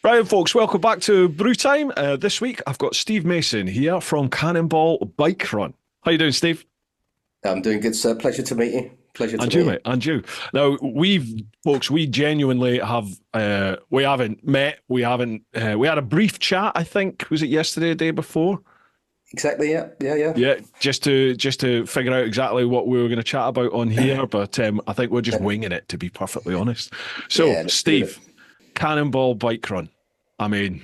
Right, folks, welcome back to Brew Time. This week, I've got Steve Mason here from Cannonball Bike Run. How you doing, Steve? I'm doing good, sir. Pleasure to meet you. Pleasure to And you, meet you. mate, and you. Now, folks, we genuinely have, we haven't met, we had a brief chat, I think, was it yesterday, the day before? Exactly. Yeah. Yeah. Yeah. Yeah, just to figure out exactly what we were going to chat about on here, but I think we're just winging it, to be perfectly honest. So, Yeah. Let's do it. Steve, Cannonball Bike Run. I mean,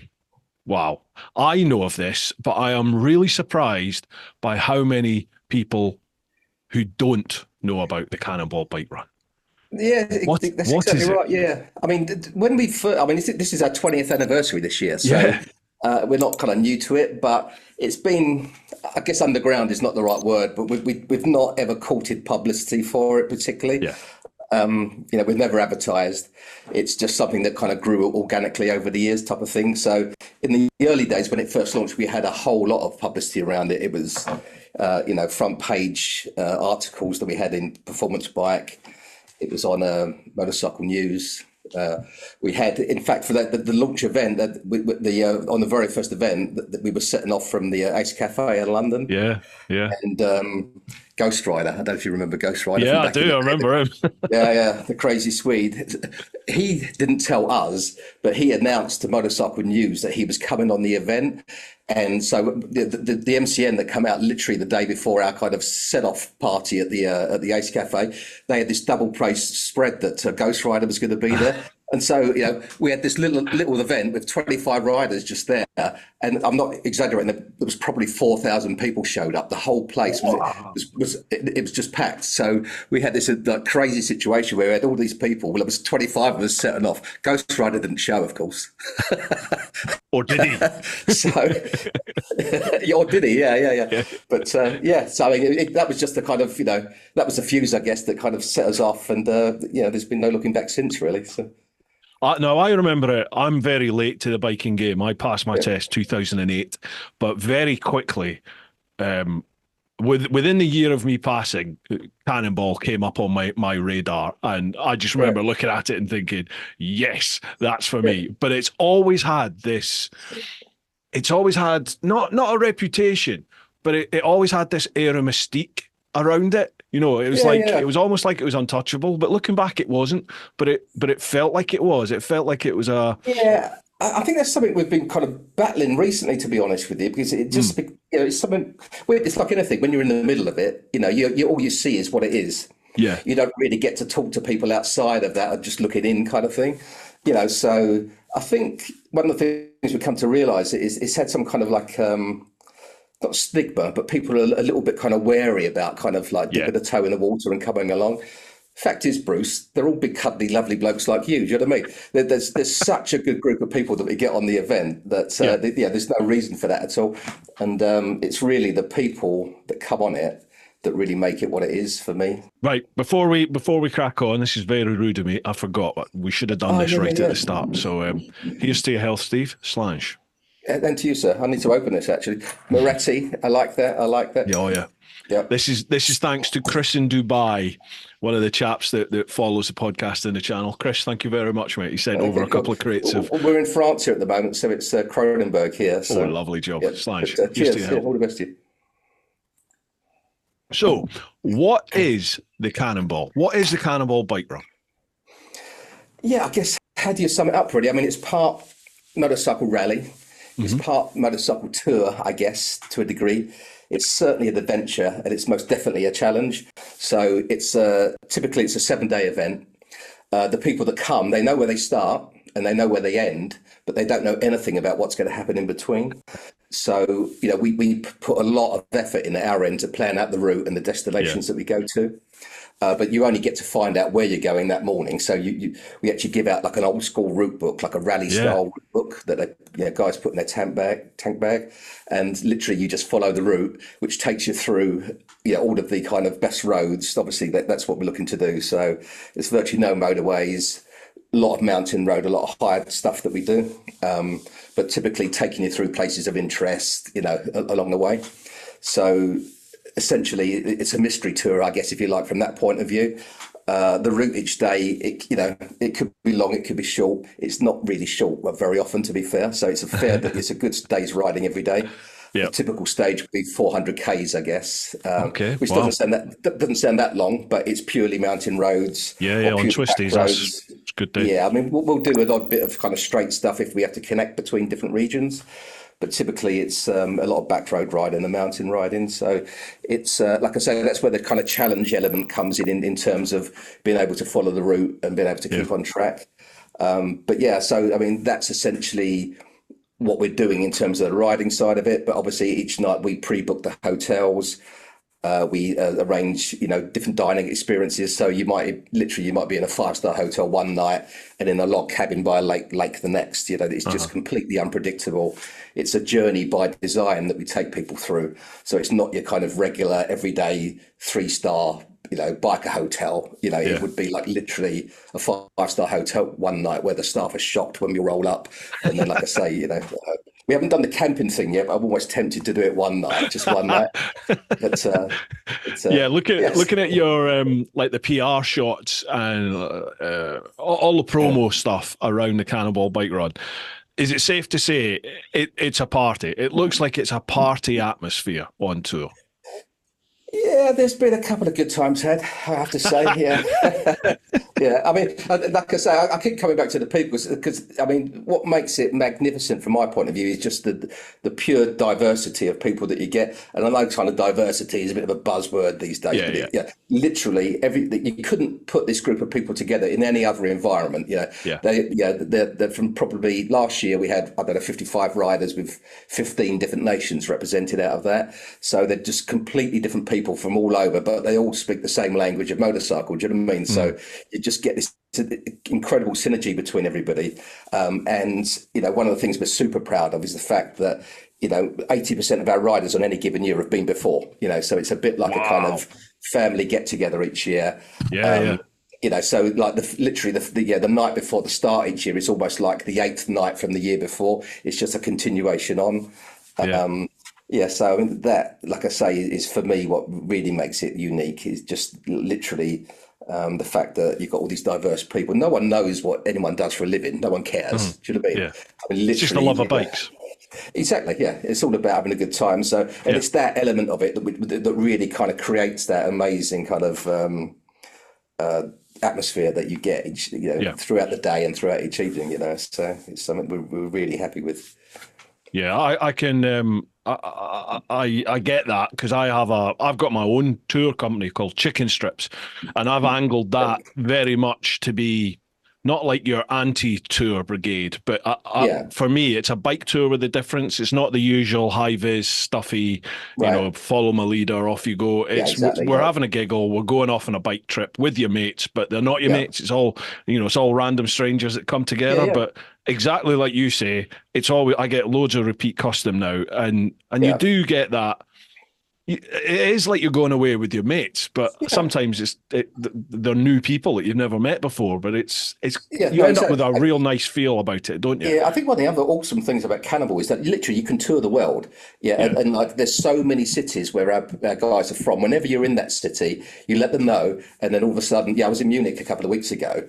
wow. I know of this, but I am really surprised by how many people who don't know about the Cannonball Bike Run. Yeah, that's What exactly is it? right. Yeah. I mean, when we first, I mean, this is our 20th anniversary this year, so Yeah, we're not kind of new to it, but it's been, I guess, underground is not the right word, but we've not ever courted publicity for it particularly. yeah, We've never advertised. It's just something that kind of grew organically over the years, type of thing. So in the early days when it first launched, we had a whole lot of publicity around it. It was, front page articles that we had in Performance Bike. It was on Motorcycle News. We had, in fact, for the launch event, on the very first event, that we were setting off from the Ace Cafe in London, yeah, yeah. and Ghost Rider. I don't know if you remember Ghost Rider from Yeah, I back in do. the I day. remember him. Yeah, the crazy Swede. He didn't tell us, but he announced to Motorcycle News that he was coming on the event. And so the MCN that come out literally the day before our kind of set-off party at the Ace Cafe, they had this double price spread that Ghost Rider was going to be there. And so, we had this little event with 25 riders just there. And I'm not exaggerating, there was probably 4,000 people showed up. The whole place Wow. it was just packed. So we had this crazy situation where we had all these people. Well, it was 25 of us setting off. Ghost Rider didn't show, of course. Or did he? So, or did he? Yeah. Yeah. But yeah, so I mean, that was just the kind of, that was the fuse, I guess, that kind of set us off. And, there's been no looking back since, really. So, No, I remember it. I'm very late to the biking game. I passed my yeah. test 2008, but very quickly, um, within the year of me passing, Cannonball came up on my radar, and I just Right. remember looking at it and thinking, "Yes, that's for Yeah. me." But it's always had this. It's always had not a reputation, but it always had this air of mystique around it. It was Yeah. like Yeah. it was almost like it was untouchable. But looking back, it wasn't. But it felt like it was. It felt like it was a. Yeah, I think that's something we've been kind of battling recently, to be honest with you, because it just, it's something. It's like anything. When you're in the middle of it, you all you see is what it is. Yeah, You don't really get to talk to people outside of that, or just looking in, kind of thing. So I think one of the things we come to realise is it's had some kind of like not stigma, but people are a little bit kind of wary about kind of like yeah, dipping a toe in the water and coming along. Fact is, Bruce, they're all big, cuddly, lovely blokes like you. Do you know what I mean? There's such a good group of people that we get on the event that yeah. there's no reason for that at all. And it's really the people that come on it that really make it what it is for me. Right, before we crack on, this is very rude of me. I forgot. We should have done Oh, this yeah, right at yeah, the start. So here's to your health, Steve. Slange. yeah. And to you, sir. I need to open this actually. Moretti, I like that. I like that. Yeah, oh yeah. Yeah. This is thanks to Chris in Dubai, one of the chaps that follows the podcast and the channel. Chris, thank you very much, mate. He sent over Okay, a cool. couple of crates of. We're in France here at the moment, so it's Cronenberg here. Oh, So lovely job, yeah, Slange. but Here's to your cheers. Yeah, health. all the best to you. So, what is the Cannonball? What is the Cannonball Bike Run? Yeah, I guess how do you sum it up, really? I mean, it's part motorcycle rally, it's Hmm. part motorcycle tour, I guess, to a degree. It's certainly an adventure, and it's most definitely a challenge. So it's typically it's a 7-day event. The people that come, they know where they start and they know where they end, but they don't know anything about what's going to happen in between. So, we put a lot of effort in at our end to plan out the route and the Yeah, destinations that we go to. But you only get to find out where you're going that morning. So we actually give out like an old school route book, like a rally yeah, style route book that guys put in their tank bag, and literally you just follow the route, which takes you through all of the kind of best roads. Obviously, that's what we're looking to do. So there's virtually no motorways, a lot of mountain road, a lot of high stuff that we do, but typically taking you through places of interest, along the way. So essentially, it's a mystery tour, I guess, if you like, from that point of view. The route each day, it could be long, it could be short. It's not really short, but very often, to be fair. So it's it's a good day's riding every day. Yeah. A typical stage would be 400 Ks, I guess, Okay. which Wow. doesn't sound that long, but it's purely mountain roads Yeah. or On purely back twisties, roads. it's a good day. Yeah, I mean, we'll do an odd bit of kind of straight stuff if we have to connect between different regions, but typically it's a lot of back road riding and mountain riding. So it's like I say, that's where the kind of challenge element comes in terms of being able to follow the route and being able to keep on track. But yeah, so I mean, that's essentially what we're doing in terms of the riding side of it. But obviously, each night we pre-book the hotels. We arrange, different dining experiences. So you might be in a 5-star hotel one night and in a log cabin by a lake the next. It's just completely unpredictable. It's a journey by design that we take people through. So it's not your kind of regular everyday 3-star, biker hotel. It would be like literally a 5-star hotel one night where the staff are shocked when we roll up. And then, like I say, we haven't done the camping thing yet, but I'm almost tempted to do it one night, just one night. But yeah, looking at your like the PR shots and all the promo stuff around the Cannonball Bike Run. Is it safe to say it's a party? It looks like it's a party atmosphere on tour. Yeah, there's been a couple of good times had, I have to say. Yeah, yeah. I mean, like I say, I keep coming back to the people because I mean, what makes it magnificent from my point of view is just the pure diversity of people that you get. And I know kind of diversity is a bit of a buzzword these days. Literally you couldn't put this group of people together in any other environment. They're from probably last year we had 55 riders with 15 different nations represented out of that. So they're just completely different people from all over, but they all speak the same language of motorcycle. Do you know what I mean? So you just get this incredible synergy between everybody. And one of the things we're super proud of is the fact that 80% of our riders on any given year have been before. So it's a bit like a kind of family get together each year. So like the night before the start each year, it's almost like the 8th night from the year before. It's just a continuation on. So I mean that, like I say, is for me what really makes it unique is just literally the fact that you've got all these diverse people. No one knows what anyone does for a living. No one cares. Do you know what I mean? Yeah. I mean, it's just the love of bikes. Exactly. Yeah, it's all about having a good time. So, and it's that element of it that really kind of creates that amazing kind of atmosphere that you get throughout the day and throughout each evening. So it's something we're really happy with. Yeah, I can. I get that because I've got my own tour company called Chicken Strips, and I've angled that very much to be not like your anti-tour brigade, but for me, it's a bike tour with a difference. It's not the usual high-vis, stuffy, follow my leader, off you go. It's we're having a giggle, we're going off on a bike trip with your mates, but they're not your mates. It's all, it's all random strangers that come together. But exactly like you say, it's always, I get loads of repeat custom now, and you do get that. It is like you're going away with your mates, but sometimes they're new people that you've never met before. But you end up with a real nice feel about it, don't you? Yeah, I think one of the other awesome things about Cannonball is that literally you can tour the world. And like there's so many cities where our guys are from. Whenever you're in that city, you let them know, and then all of a sudden, I was in Munich a couple of weeks ago.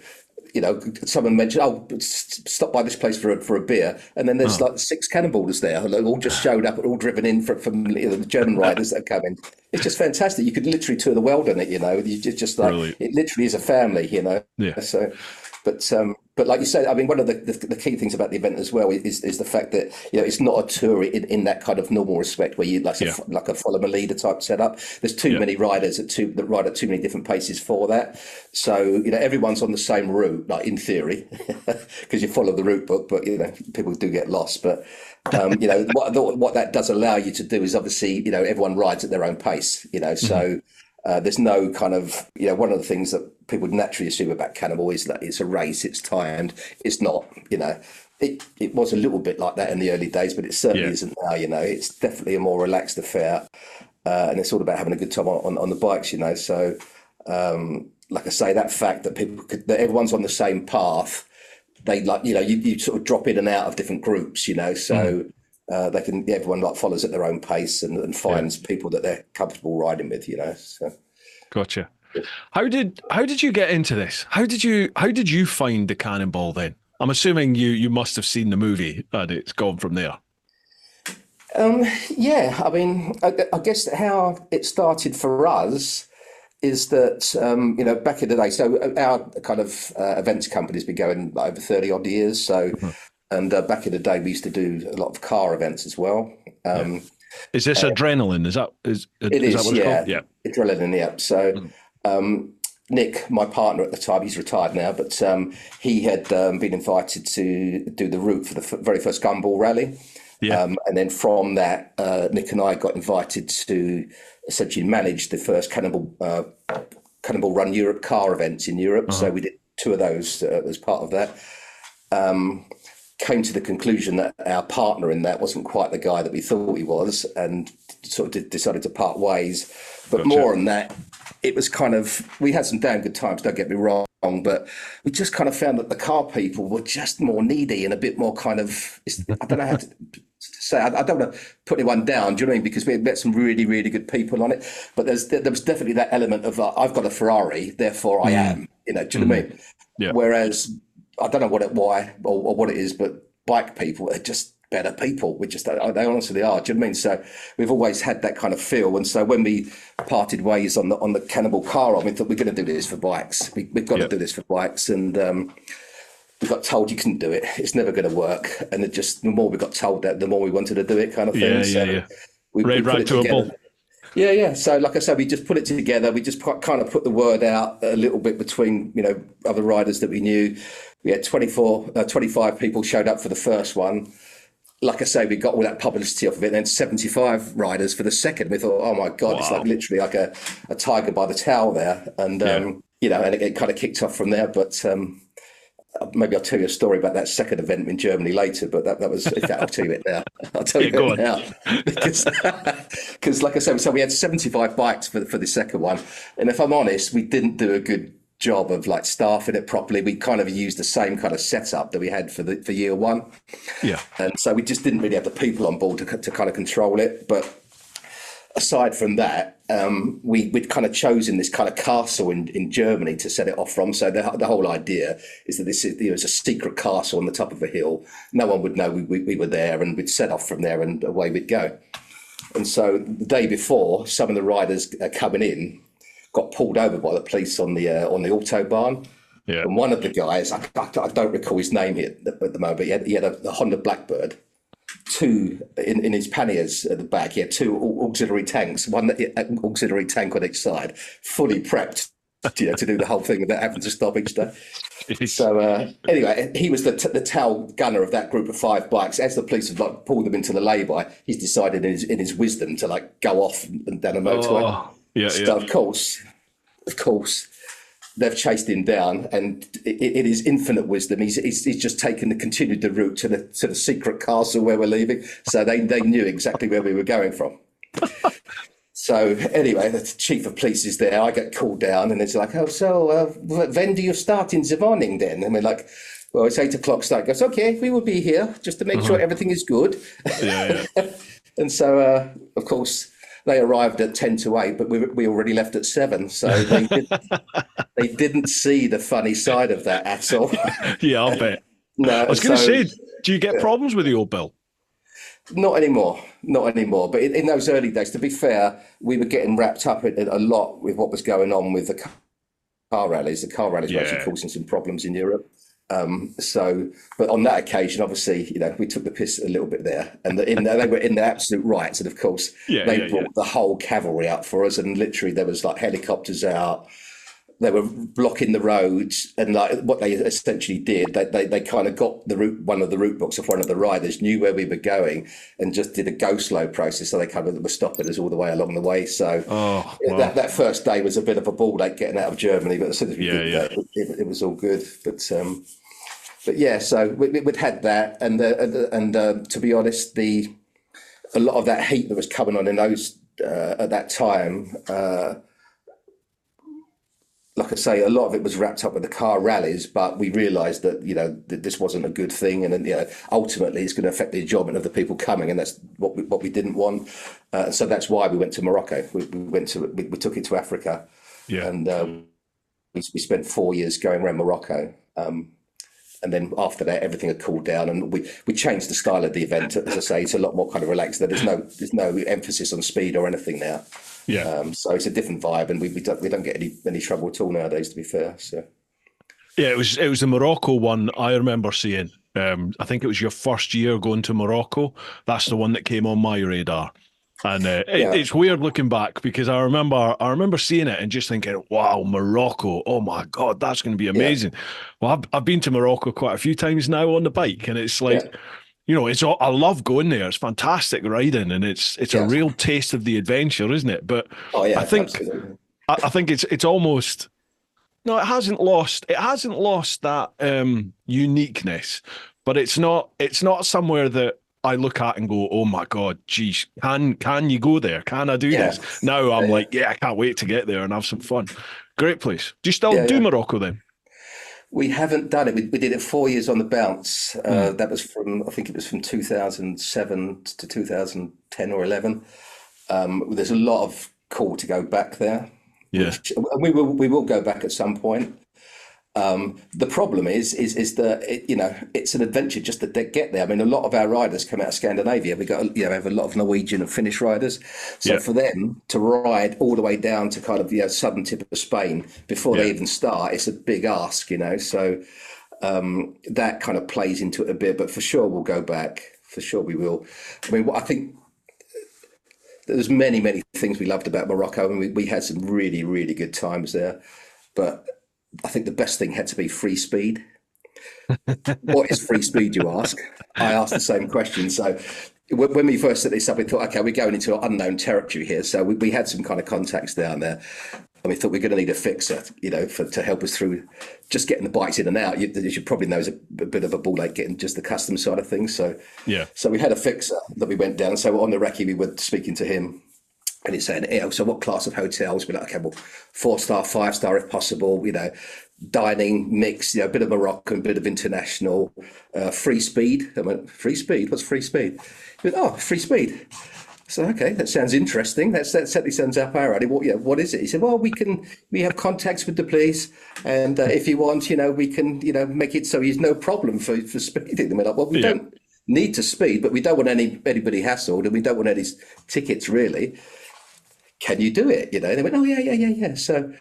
Someone mentioned, stop by this place for a beer, and then there's like 6 cannonballers there, who all just showed up, all driven in from the German riders that are coming. It's just fantastic. You could literally tour the world on it. You just like Brilliant. It literally is a family. Yeah. So, but like you said, I mean, one of the key things about the event as well is the fact that it's not a tour in that kind of normal respect where you like a follow my leader type setup. There's too many riders that ride at too many different paces for that. So everyone's on the same route, like in theory, because you follow the route book. But people do get lost. But what that does allow you to do is obviously everyone rides at their own pace. So. There's no kind of, one of the things that people naturally assume about Cannonball is that it's a race, it's timed. It's not, it was a little bit like that in the early days, but it certainly isn't now, It's definitely a more relaxed affair. And it's all about having a good time on the bikes, So, like I say, that fact that that everyone's on the same path, they like, you sort of drop in and out of different groups, so... they can. Everyone follows at their own pace and finds people that they're comfortable riding with. So. Gotcha. How did you get into this? How did you find the Cannonball then? I'm assuming you must have seen the movie and it's gone from there. Yeah, I mean, I guess how it started for us is that back in the day. So our kind of events company's been going over 30 odd years. So, Mhm. and back in the day we used to do a lot of car events as well. Yeah. Is this adrenaline? Is that is It is that is, what it's called? yeah, Yeah. adrenaline. Yeah. So Mhm. Nick, my partner at the time, he's retired now, but he had been invited to do the route for the very first Gumball rally. Yeah. And then from that, Nick and I got invited to essentially manage the first Cannonball Run Europe car events in Europe. So Uh-huh. we did two of those as part of that. Came to the conclusion that our partner in that wasn't quite the guy that we thought he was, and sort of decided to part ways. But Gotcha. more on that, it was kind of, we had some damn good times, don't get me wrong, but we just kind of found that the car people were just more needy and a bit more kind of, I don't know how to say, I don't want to put anyone down, do you know what I mean? Because we had met some really, really good people on it. But there was definitely that element of, I've got a Ferrari, therefore I am, do you know what I mean? Yeah. Whereas, I don't know why or what it is, but bike people are just better people. They honestly are. Do you know what I mean? So we've always had that kind of feel. And so when we parted ways on the Cannonball car, we thought we're going to do this for bikes. We've got to do this for bikes. And we got told you couldn't do it. It's never going to work. And the more we got told that, the more we wanted to do it, kind of thing. Yeah. We Red put rag it to a together. bull. Yeah. So, like I said, we just put it together. We just kind of put the word out a little bit between, other riders that we knew. We had 25 people showed up for the first one. Like I say, we got all that publicity off of it. And then 75 riders for the second. We thought, oh my God, It's like literally like a tiger by the tail there. And, and it kind of kicked off from there. But maybe I'll tell you a story about that second event in Germany later, but that was, in fact, I'll tell you it now. I'll tell you it now. Because like I said, so we had 75 bikes for the second one. And if I'm honest, we didn't do a good job of like staffing it properly. We kind of used the same kind of setup that we had for year one. Yeah. And so we just didn't really have the people on board to kind of control it. But aside from that, we'd kind of chosen this kind of castle in Germany to set it off from. So the whole idea is that this is a secret castle on the top of a hill. No one would know we were there, and we'd set off from there and away we'd go. And so the day before, some of the riders coming in got pulled over by the police on the autobahn. Yeah. And one of the guys, I don't recall his name here at the moment, but he had a Honda Blackbird. Two in his panniers at the back. He had two auxiliary tanks, one auxiliary tank on each side, fully prepped, to do the whole thing without having to stop each day. So anyway, he was the tail gunner of that group of 5 bikes. As the police had pulled them into the lay-by, he's decided in his wisdom to go off and down a motorway. So of course. They've chased him down, and in his infinite wisdom, he's just continued the route to the secret castle where we're leaving. So they knew exactly where we were going from. So anyway, the chief of police is there. I get called down, and it's like, oh, so when do you start in the morning then? And we're like, well, it's 8 o'clock start. He goes, okay, we will be here just to make sure everything is good. Yeah. And so, of course, they arrived at 10 to 8, but we already left at 7. So they didn't see the funny side of that at all. Yeah, I'll bet. No, I was going to say, do you get problems with the old bill? Not anymore. But in those early days, to be fair, we were getting wrapped up in a lot with what was going on with the car rallies. The car rallies were actually causing some problems in Europe. But on that occasion, obviously, we took the piss a little bit there, and they were in their absolute rights. And of course, they brought the whole cavalry out for us, and literally there was like helicopters out. They were blocking the roads, and like what they essentially did, they kind of got one of the route books of one of the riders, knew where we were going, and just did a go slow process. So they kind of were stopping us all the way along the way. So that first day was a bit of a ball ache getting out of Germany, but as soon as we did that, it was all good. But yeah, so we'd had that, and to be honest, a lot of that heat that was coming on in those at that time. Like I say, a lot of it was wrapped up with the car rallies, but we realised that that this wasn't a good thing, and ultimately it's going to affect the enjoyment of the people coming, and that's what we didn't want. So that's why we went to Morocco. We took it to Africa, Yeah. And we spent 4 years going around Morocco. And then after that, everything had cooled down, and we changed the style of the event. As I say, it's a lot more kind of relaxed. There's no emphasis on speed or anything now. Yeah. So it's a different vibe, and we don't get any trouble at all nowadays, to be fair. So Yeah, it was the Morocco one I remember seeing. I think it was your first year going to Morocco. That's the one that came on my radar. And yeah, it's weird looking back because I remember seeing it and just thinking, wow, Morocco, oh my God, that's going to be yeah, amazing. Well, I've been to Morocco quite a few times now on the bike, and it's yeah, like, I love going there. It's fantastic riding, and it's a yeah. real taste of the adventure, isn't it? But Oh I yeah, think absolutely. I think it's almost no, it hasn't lost that uniqueness, but it's not somewhere that I look at and go, oh my God, geez, can you go there? Can I do Yeah, this? Now yeah, I'm yeah, like, yeah, I can't wait to get there and have some fun. Great place. Do you still yeah, do yeah. Morocco then? We haven't done it. We did it 4 years on the bounce. Hmm. That was I think it was from 2007 to 2010 or 11. There's a lot of call to go back there, Yeah, and we will go back at some point. The problem is that it's an adventure just to get there. I mean, a lot of our riders come out of Scandinavia. We got have a lot of Norwegian and Finnish riders, so yeah, for them to ride all the way down to kind of southern tip of Spain before they yeah, even start, it's a big ask. So that kind of plays into it a bit. But for sure, we'll go back. For sure, we will. I mean, I think there's many things we loved about Morocco, and we had some really really good times there. But I think the best thing had to be free speed. What is free speed, you ask? I asked the same question. So when we first set this up, we thought, okay, we're going into unknown territory here. So we had some kind of contacts down there, and we thought we're going to need a fixer, to help us through just getting the bikes in and out. As you probably know, is a bit of a ball ache getting just the custom side of things. So, yeah, so we had a fixer that we went down. So on the recce, we were speaking to him. And he's saying, so what class of hotels? We're like, okay, well, 4-star, 5-star if possible, dining mix, a bit of Moroccan, bit of international, free speed. I went, free speed? What's free speed? He went, oh, free speed. So, okay, that sounds interesting. That certainly sounds up our alley. What is it? He said, well, we have contacts with the police. And if you want, we can, make it so he's no problem for speeding. And we're like, well, we yeah, don't need to speed, but we don't want anybody hassled, and we don't want any tickets really. Can you do it? They went, oh yeah. So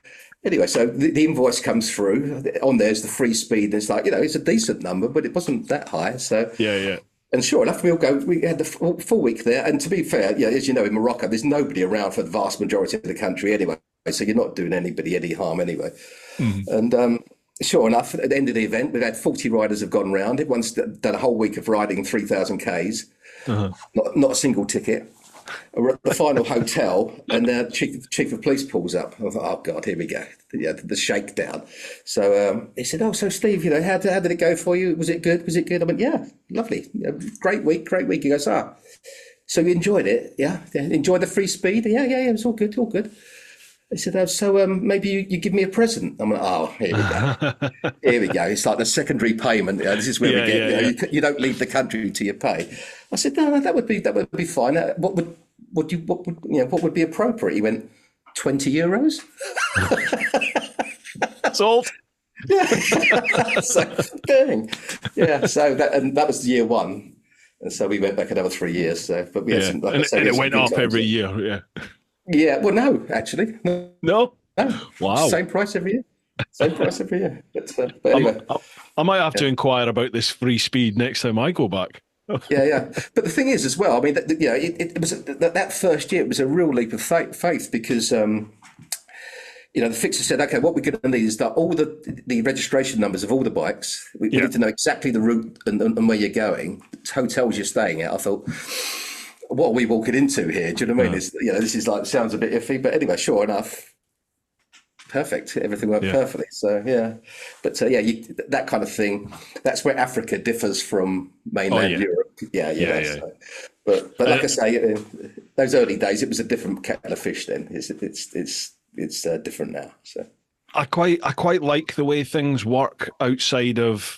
anyway, so the invoice comes through. On there's the free speed, and it's like, it's a decent number, but it wasn't that high. So yeah, yeah, and sure enough, we all go. We had the full week there, and to be fair, as you know, in Morocco, there's nobody around for the vast majority of the country anyway. So you're not doing anybody any harm anyway. Mhm. And sure enough, at the end of the event, we've had 40 riders have gone round. Everyone's done a whole week of riding 3,000 Ks. Uh-huh. Not a single ticket. We're at the final hotel, and the chief of police pulls up. I thought, oh God, here we go. The shakedown. So he said, oh, so Steve, how did it go for you? Was it good? Was it good? I went, yeah, lovely. Great week, great week. He goes, so you enjoyed it? Yeah. Enjoyed the free speed? Yeah, it was all good, all good. He said, so maybe you give me a present. I'm like, oh, here we go. Here we go. It's like the secondary payment. This is where Yeah, we get. yeah, yeah. You don't leave the country till you pay. I said, no, that would be fine. What would be appropriate? He went, €20. Sold. Yeah. So dang. Yeah. So that was year one, and so we went back another 3 years. So, but we had Yeah, some, like I and, say, and we it had some went good up times every there. year. Yeah. Yeah. Well, no, actually, no. No. No. Wow. Same price every year. Same price every year. But I'm, anyway. I might have to inquire about this free speed next time I go back. Yeah. But the thing is, as well, I mean, it was that first year. It was a real leap of faith because, the fixer said, okay, what we're going to need is that all the registration numbers of all the bikes. We Yeah. need to know exactly the route and where you're going, hotels you're staying at. I thought, what are we walking into here? Do you know what I mean? It's, this is like sounds a bit iffy, but anyway, sure enough. Perfect. Everything worked perfectly. So yeah, but that kind of thing. That's where Africa differs from mainland Europe. Yeah. So, but like I say, those early days, it was a different kettle of fish. Then it's different now. So I quite like the way things work outside of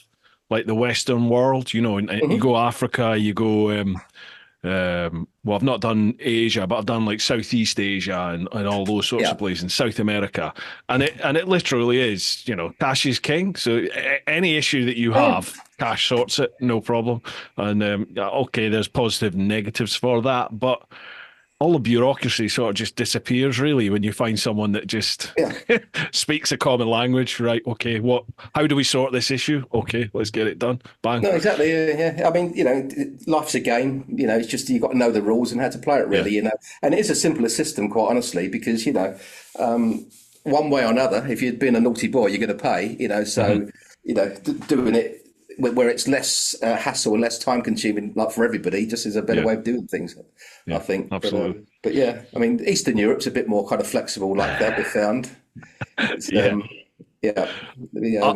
like the Western world. And you go Africa, you go Well, I've not done Asia, but I've done like Southeast Asia and all those sorts Yeah. of places in South America. And it literally is, cash is king. So any issue that you Yeah. have, cash sorts it, no problem. And yeah, okay, there's positive and negatives for that, but all the bureaucracy sort of just disappears really when you find someone that just Yeah. speaks a common language. Right? Okay, how do we sort this issue? Okay, let's get it done. Bang. No, exactly. Yeah, yeah. I mean, life's a game. It's just you've got to know the rules and how to play it, Yeah. really. And it is a simpler system, quite honestly, because one way or another, if you've been a naughty boy, you're going to pay. So doing it where it's less hassle and less time consuming, like for everybody, just is a better Yeah. way of doing things. I Yeah. think. Absolutely. But yeah, I mean, Eastern Europe's a bit more kind of flexible like that. We found. It's, Yeah. yeah. The, I,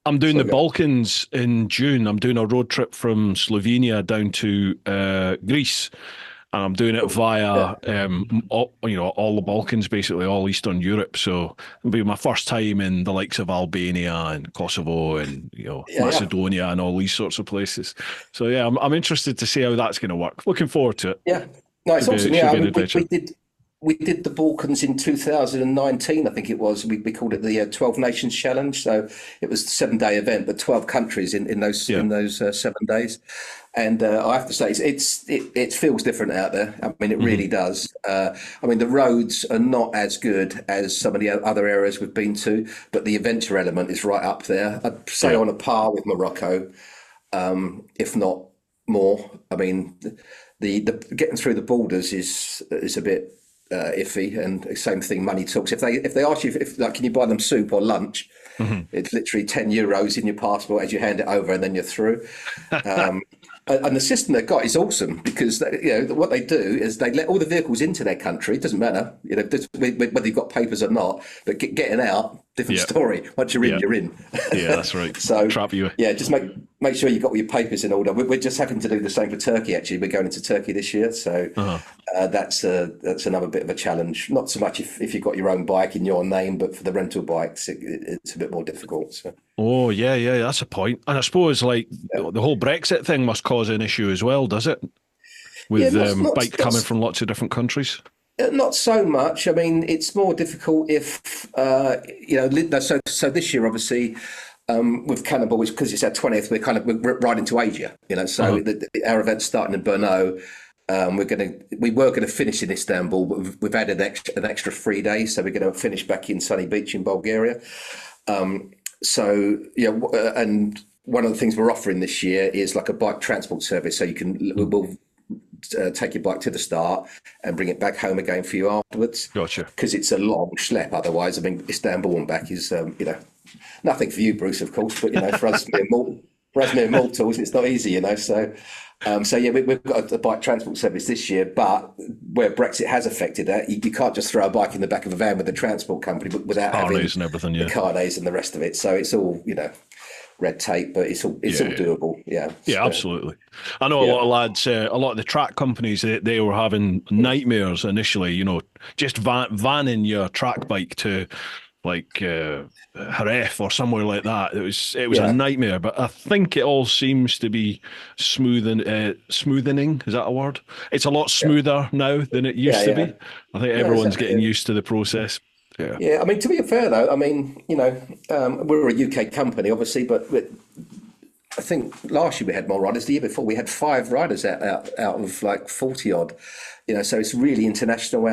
I'm doing the sorry, go. Balkans in June. I'm doing a road trip from Slovenia down to Greece, and I'm doing it Yeah. via all the Balkans, basically all Eastern Europe. So it'll be my first time in the likes of Albania and Kosovo and Yeah. Yeah. Macedonia and all these sorts of places. So yeah, I'm interested to see how that's going to work. Looking forward to it. Yeah. No, it's awesome. Should Yeah, I be an mean, adventure. we did the Balkans in 2019, I think it was. We called it the 12 Nations Challenge. So it was a 7-day event, but 12 countries in those Yeah. 7 days. And I have to say, it feels different out there. I mean, it really does. I mean, the roads are not as good as some of the other areas we've been to, but the adventure element is right up there. I'd say Yeah. on a par with Morocco, if not more. I mean, the getting through the borders is a bit iffy, and same thing. Money talks. If they ask you if like, can you buy them soup or lunch? It's literally €10 in your passport as you hand it over, and then you're through. And the system they've got is awesome because what they do is they let all the vehicles into their country. It doesn't matter, whether you've got papers or not. But getting out, different Yeah. story. Once you're in, Yeah. you're in. Yeah, that's right. So Trap you. yeah, just make sure you've got all your papers in order. We're just having to do the same for Turkey. Actually, we're going into Turkey this year, so that's another bit of a challenge. Not so much if you've got your own bike in your name, but for the rental bikes, it's a bit more difficult. So. Oh, yeah, yeah, that's a point. And I suppose like the whole Brexit thing must cause an issue as well, does it? Yeah, With bike coming from lots of different countries. not so much. I mean, it's more difficult if So this year, obviously, with Cannonball, because it's our 20th, we're right into Asia. So our event's starting in Brno. We were going to finish in Istanbul, but we've added an extra 3 days, so we're going to finish back in sunny beach in Bulgaria. So yeah, and one of the things we're offering this year is like a bike transport service, so we'll take your bike to the start and bring it back home again for you afterwards. Gotcha. Because it's a long schlep otherwise. I mean, Istanbul and back is nothing for you, Bruce, of course, but for us mere mortals, it's not easy, So yeah, we've got a bike transport service this year, but where Brexit has affected that, you can't just throw a bike in the back of a van with a transport company without having and everything, the carnets and the rest of it. So it's all red tape, but it's all doable. Yeah. Yeah, absolutely. I know a lot of lads, a lot of the track companies, they were having nightmares initially, just vanning your track bike to like Jerez or somewhere like that. It was a nightmare, but I think it all seems to be smoothening. Is that a word? It's a lot smoother now than it used to be. I think everyone's getting used to the process. Yeah. Yeah, I mean, to be fair though, I mean, we're a UK company, obviously, but I think last year we had more riders. The year before we had 5 riders out of like 40 odd. So it's really international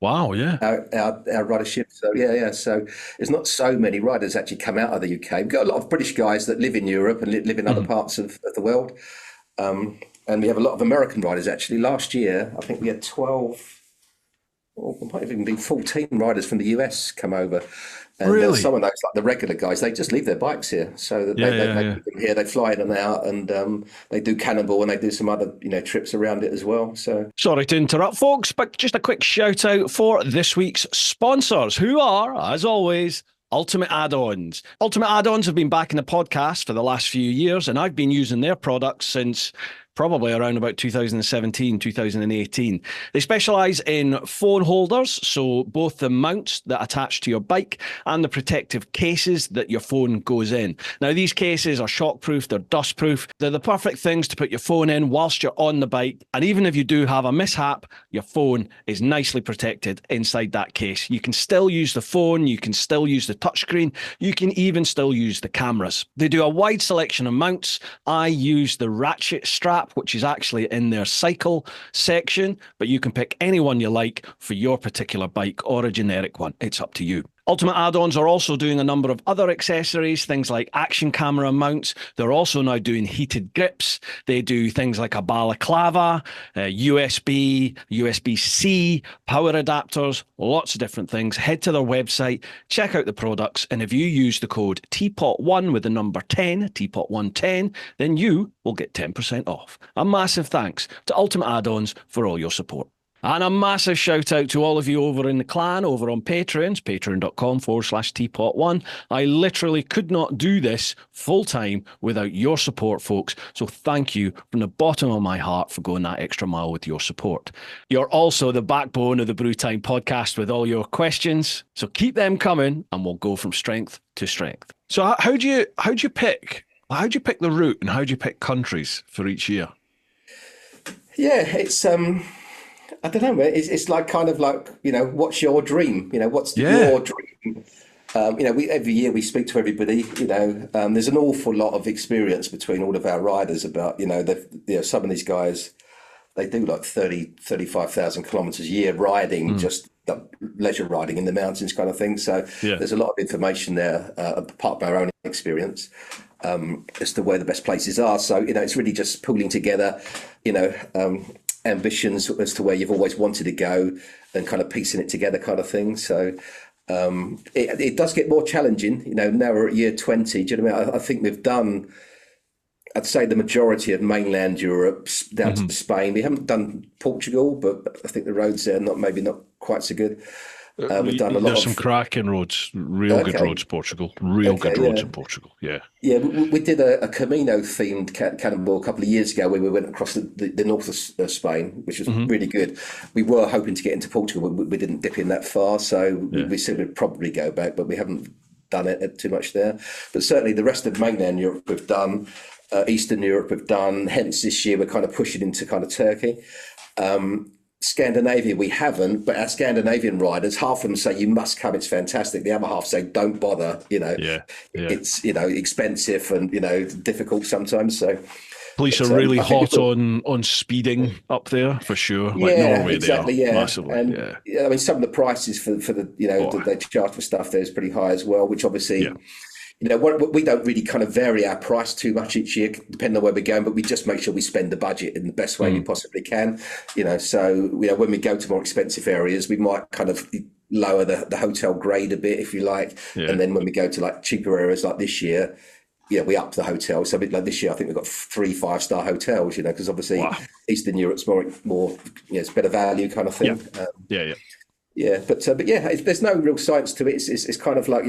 Wow. Yeah. our ridership. So yeah. So there's not so many riders actually come out of the UK. We've got a lot of British guys that live in Europe and live in other parts of the world. And we have a lot of American riders actually. Last year, I think we had 12. Or it might have even been 14 riders from the US come over. And Really? some of those, like the regular guys, they just leave their bikes here. So that they keep them here, they fly in and out, and they do Cannonball and they do some other trips around it as well. So sorry to interrupt, folks, but just a quick shout out for this week's sponsors, who are, as always, Ultimate Addons. Ultimate Addons have been backing the podcast for the last few years, and I've been using their products since probably around about 2017, 2018. They specialise in phone holders, so both the mounts that attach to your bike and the protective cases that your phone goes in. Now, these cases are shockproof, they're dustproof, they're the perfect things to put your phone in whilst you're on the bike, and even if you do have a mishap, your phone is nicely protected inside that case. You can still use the phone, you can still use the touchscreen, you can even still use the cameras. They do a wide selection of mounts. I use the ratchet strap, which is actually in their cycle section, but you can pick any one you like for your particular bike or a generic one. It's up to you. Ultimate Addons are also doing a number of other accessories, things like action camera mounts. They're also now doing heated grips. They do things like a balaclava, USB, USB-C, power adapters, lots of different things. Head to their website, check out the products, and if you use the code TeapotOne with the number 10, TeapotOne10, then you will get 10% off. A massive thanks to Ultimate Addons for all your support. And a massive shout out to all of you over in the clan, over on Patreons, patreon.com/TeapotOne. I literally could not do this full time without your support, folks. So thank you from the bottom of my heart for going that extra mile with your support. You're also the backbone of the Brew Time podcast with all your questions. So keep them coming and we'll go from strength to strength. So how do you pick the route and how do you pick countries for each year? Yeah, it's I don't know, man. It's like kind of like, what's your dream? What's your dream? Every year we speak to everybody. There's an awful lot of experience between all of our riders about, some of these guys, they do like 35,000 kilometers a year riding, just leisure riding in the mountains kind of thing. So there's a lot of information there, part of our own experience, as to where the best places are. So, it's really just pooling together, ambitions as to where you've always wanted to go and kind of piecing it together kind of thing. So it does get more challenging. Now we're at year 20. Do you know what I mean? I think we've done, I'd say, the majority of mainland Europe down to Spain. We haven't done Portugal, but I think the roads there maybe not quite so good. We've done a lot. There's some cracking roads, real good roads, Portugal. Good roads in Portugal. Yeah. Yeah, we did a Camino themed cannonball a couple of years ago where we went across the north of Spain, which was really good. We were hoping to get into Portugal, but we didn't dip in that far, so we said we'd probably go back, but we haven't done it too much there. But certainly the rest of mainland Europe we've done, Eastern Europe we've done. Hence this year we're kind of pushing into kind of Turkey. Scandinavia we haven't, but our Scandinavian riders, half of them say you must come, it's fantastic. The other half say don't bother, it's expensive and difficult sometimes. So police are really hot on speeding up there for sure. Like Norway, exactly, they are massively. And I mean, some of the prices for the that they charge for stuff there is pretty high as well, which obviously. We don't really kind of vary our price too much each year, depending on where we're going, but we just make sure we spend the budget in the best way we possibly can. So when we go to more expensive areas, we might kind of lower the hotel grade a bit, if you like. And then when we go to like cheaper areas like this year, we up the hotel. So like this year, I think we've got 3 5-star hotels, because obviously Eastern Europe's more it's better value kind of thing. But there's no real science to it. It's kind of like,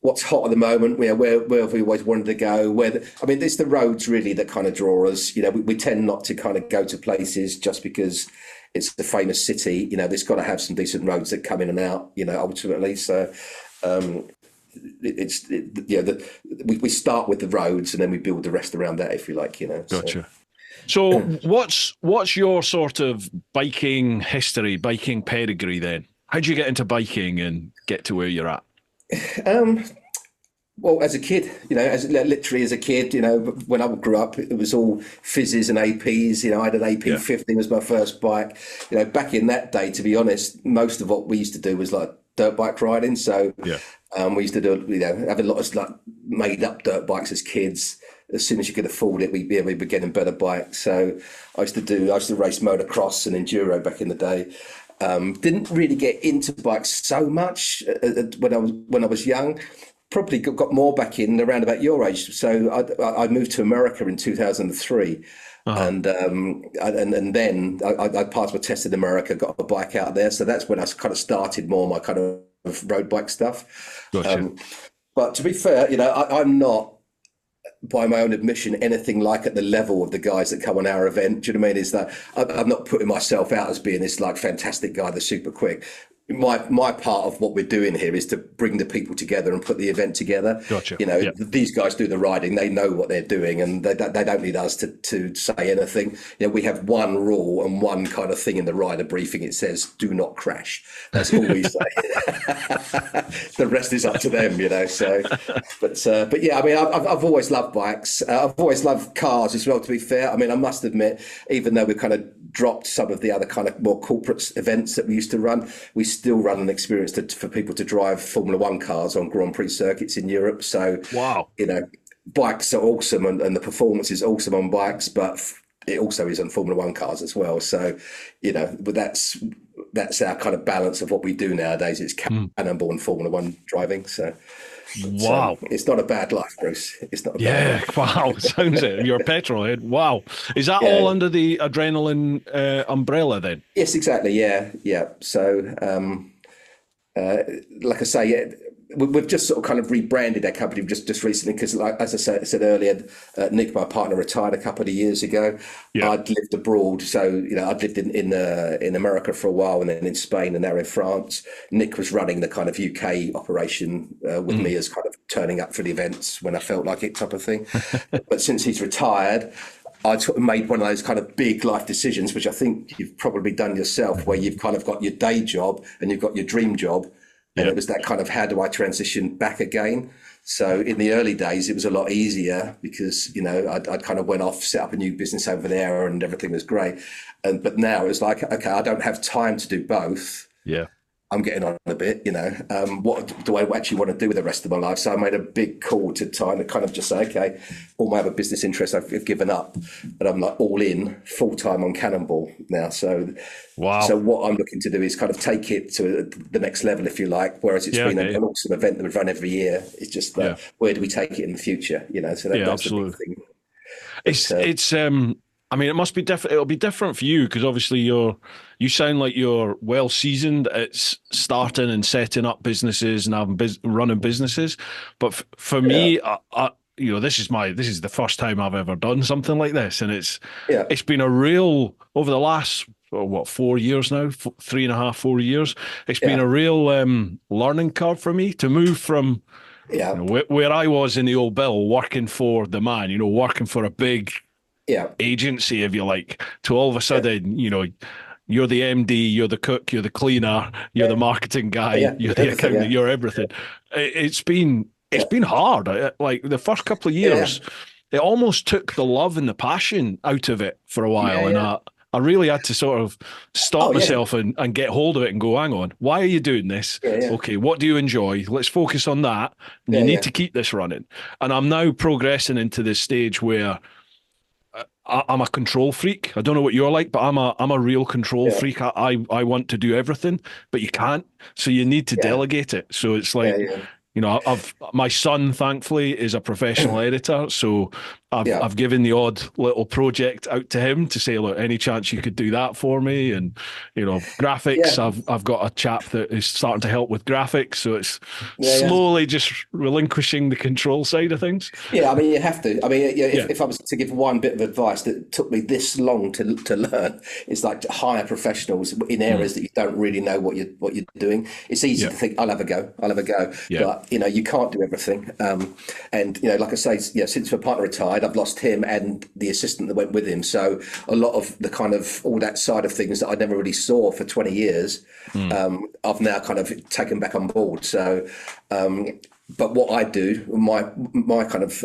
what's hot at the moment, where have we always wanted to go? It's the roads really that kind of draw us. We tend not to kind of go to places just because it's the famous city. There's got to have some decent roads that come in and out, ultimately. So we start with the roads and then we build the rest around that, if you like, Gotcha. So what's your sort of biking history, biking pedigree then? How did you get into biking and get to where you're at? Well, as a kid, literally as a kid, when I grew up, it was all fizzes and APs. I had an AP 50 was my first bike. Back in that day, to be honest, most of what we used to do was like dirt bike riding. So we used to do, have a lot of like made up dirt bikes as kids. As soon as you could afford it, we were getting better bikes. So I used to race motocross and enduro back in the day. Didn't really get into bikes so much when I was young. Probably got more back in around about your age. So I moved to America in 2003, and then I passed my test in America, got a bike out there. So that's when I kind of started more my kind of road bike stuff. Gotcha. But to be fair, I'm not by my own admission, anything like at the level of the guys that come on our event. Do you know what I mean? Is that I'm not putting myself out as being this like fantastic guy that's super quick. My part of what we're doing here is to bring the people together and put the event together. Gotcha. You know, Yeah. these guys do the riding; they know what they're doing, and they don't need us to say anything. You know, we have one rule and one kind of thing in the rider briefing. It says, "Do not crash." That's all we say. The rest is up to them, you know. So, but yeah, I mean, I've always loved bikes. I've always loved cars as well. To be fair, I mean, I must admit, even though we've kind of dropped some of the other kind of more corporate events that we used to run, we still run an experience for people to drive Formula One cars on Grand Prix circuits in Europe. So, Wow. you know, bikes are awesome and the performance is awesome on bikes, but it also is on Formula One cars as well. So, you know, but that's our kind of balance of what we do nowadays. It's Cannonball and Formula One driving. So, Wow. it's not a bad life, Bruce. It's not a bad Yeah, life. wow. Sounds it. You're a petrol head. Wow. Is that all under the adrenaline umbrella then? Yes, exactly. Yeah. So, like I say, we've just sort of kind of rebranded our company just recently because, like as I said earlier, Nick, my partner, retired a couple of years ago. Yeah. I'd lived abroad, so you know I'd lived in America for a while, and then in Spain, and now in France. Nick was running the kind of UK operation with me as kind of turning up for the events when I felt like it, type of thing. But since he's retired, I sort of made one of those kind of big life decisions, which I think you've probably done yourself, where you've kind of got your day job and you've got your dream job. And it was that kind of, how do I transition back again? So in the early days, it was a lot easier because, you know, I'd kind of went off, set up a new business over there and everything was great. But now it's like, okay, I don't have time to do both. Yeah. I'm getting on a bit, you know, what do I actually want to do with the rest of my life? So I made a big call to time to kind of just say, okay, all my other business interests I've given up, and I'm like all in full time on Cannonball now. So, Wow. So what I'm looking to do is kind of take it to the next level, if you like, whereas it's been an awesome event that we've run every year. It's just where do we take it in the future, you know? So that's absolutely. the big thing. It's I mean, it must be different. It'll be different for you because obviously you sound like you're well seasoned at starting and setting up businesses and running businesses. But for me, you know, this is the first time I've ever done something like this, and it's been a real over the last 4 years now, 3.5, 4 years. It's been a real learning curve for me to move from. You know, where I was in the old Bill, working for the man, you know, working for a big agency, if you like, to all of a sudden, you know, you're the MD, you're the cook, you're the cleaner, you're the marketing guy, you're the accountant, you're everything. It's been hard. Like the first couple of years, it almost took the love and the passion out of it for a while, and I really had to sort of stop myself and get hold of it and go, hang on, why are you doing this? Okay, what do you enjoy? Let's focus on that. And you need to keep this running. And I'm now progressing into this stage where I'm a control freak. I don't know what you're like, but I'm a real control freak. I want to do everything, but you can't. So you need to delegate it. So it's like, you know, my son, thankfully, is a professional editor, so I've given the odd little project out to him to say, look, any chance you could do that for me? And you know, graphics. I've got a chap that is starting to help with graphics, so it's slowly just relinquishing the control side of things. Yeah, I mean, you have to. I mean, if I was to give one bit of advice that took me this long to learn, it's like to hire professionals in areas that you don't really know what you're doing. It's easy to think, I'll have a go, but you know, you can't do everything. And you know, like I say, since my partner retired, I've lost him and the assistant that went with him. So a lot of the kind of all that side of things that I never really saw for 20 years, I've now kind of taken back on board. So, but what I do, my kind of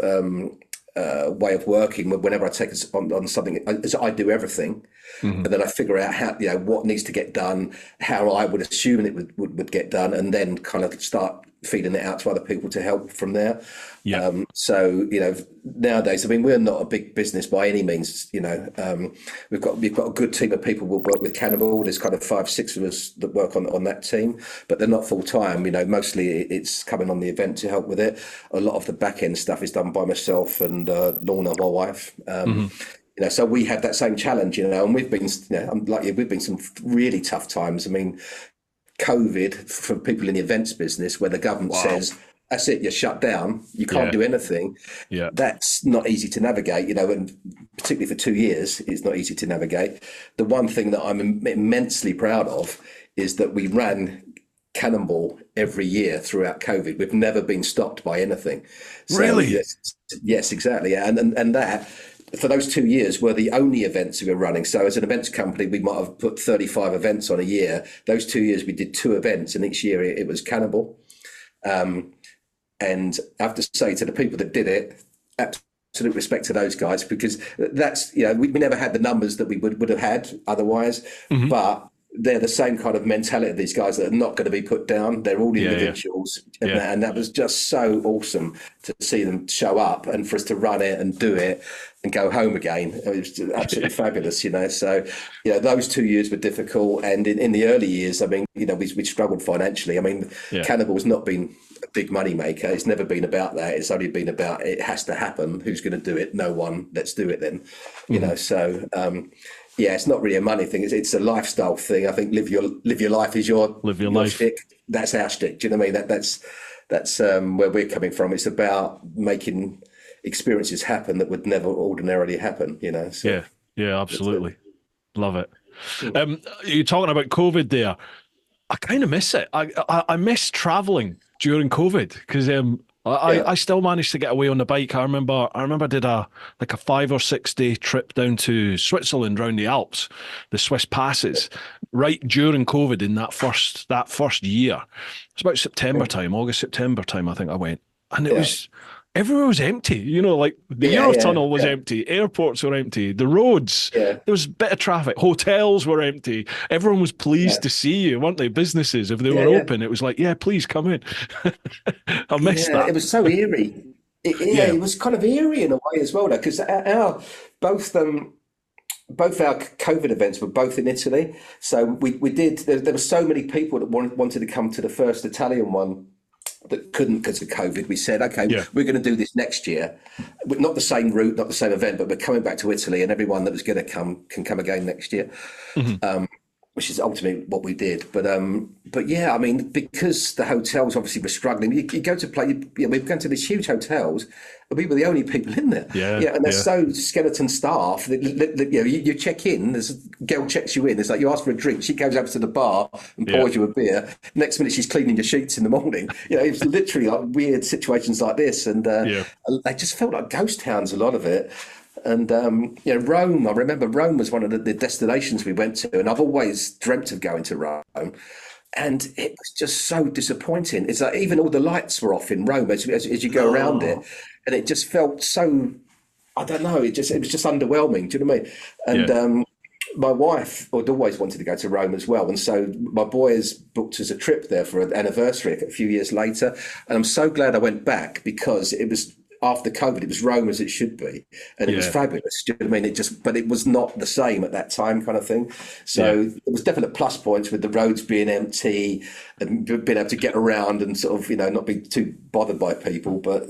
way of working, whenever I take on something, is I do everything. And then I figure out how, you know, what needs to get done, how I would assume it would get done, and then kind of start feeding it out to other people to help from there. So, you know, nowadays, I mean, we're not a big business by any means, you know. We've got a good team of people who work with Cannonball. There's kind of 5, 6 of us that work on that team, but they're not full time. You know, mostly it's coming on the event to help with it. A lot of the back end stuff is done by myself and Lorna, my wife. You know, so we have that same challenge, you know, and we've been, you know, we've been some really tough times. I mean, COVID for people in the events business, where the government says, that's it. You're shut down. You can't do anything. Yeah. That's not easy to navigate, and particularly for 2 years, it's not easy to navigate. The one thing that I'm immensely proud of is that we ran Cannonball every year throughout COVID. We've never been stopped by anything. So, Really? yes, exactly. Yeah. And that, for those 2 years, were the only events we were running. So as an events company, we might have put 35 events on a year. Those 2 years, we did 2 events, and each year it was Cannonball. And I have to say to the people that did it, absolute respect to those guys, because that's, we never had the numbers that we would have had otherwise, but they're the same kind of mentality of these guys that are not going to be put down. They're all individuals. And that was just so awesome to see them show up and for us to run it and do it and go home again. It was absolutely fabulous, So, those 2 years were difficult. And in the early years, I mean, we struggled financially. I mean, Cannonball's not been a big money maker. It's never been about that. It's only been about, it has to happen. Who's going to do it? No one. Let's do it then. So, it's not really a money thing. It's a lifestyle thing. I think live your life is your life. Stick. That's our stick. Do you know what I mean? That's where we're coming from. It's about making experiences happen that would never ordinarily happen. So, yeah, absolutely, love it. You're talking about COVID there. I kind of miss it. I miss traveling during COVID because I still managed to get away on the bike. I remember I did a 5 or 6 day trip down to Switzerland round the Alps, the Swiss passes, right during COVID in that first year. It's about September time, I think I went. And it was, everywhere was empty, like the Eurotunnel was empty, airports were empty, the roads, there was a bit of traffic, hotels were empty. Everyone was pleased to see you, weren't they? Businesses, if they were open, it was like, please come in. I missed that. It was so eerie. It was kind of eerie in a way as well, though, because both our COVID events were both in Italy. So we did, there were so many people that wanted to come to the first Italian one that couldn't because of COVID. We said, okay, we're going to do this next year. Not the same route, not the same event, but we're coming back to Italy, and everyone that was going to come can come again next year, which is ultimately what we did. But yeah, I mean, because the hotels obviously were struggling, you go to play, we've gone to these huge hotels, and we were the only people in there. And they're so skeleton staff that you check in, there's a girl checks you in, it's like you ask for a drink, she goes over to the bar and pours you a beer. Next minute she's cleaning your sheets in the morning. It was literally like weird situations like this, and they just felt like ghost towns, a lot of it. And Rome, I remember Rome was one of the destinations we went to, and I've always dreamt of going to Rome. And it was just so disappointing. It's like even all the lights were off in Rome as you go around it, and it just felt so, I don't know, it was just underwhelming. Do you know what I mean? And my wife had always wanted to go to Rome as well, and so my boys booked us a trip there for an anniversary a few years later, and I'm so glad I went back because it was, after COVID, it was Rome as it should be, and it was fabulous. Do you know what I mean? But it was not the same at that time, kind of thing. So it was definite plus points with the roads being empty and being able to get around and sort of, not be too bothered by people. But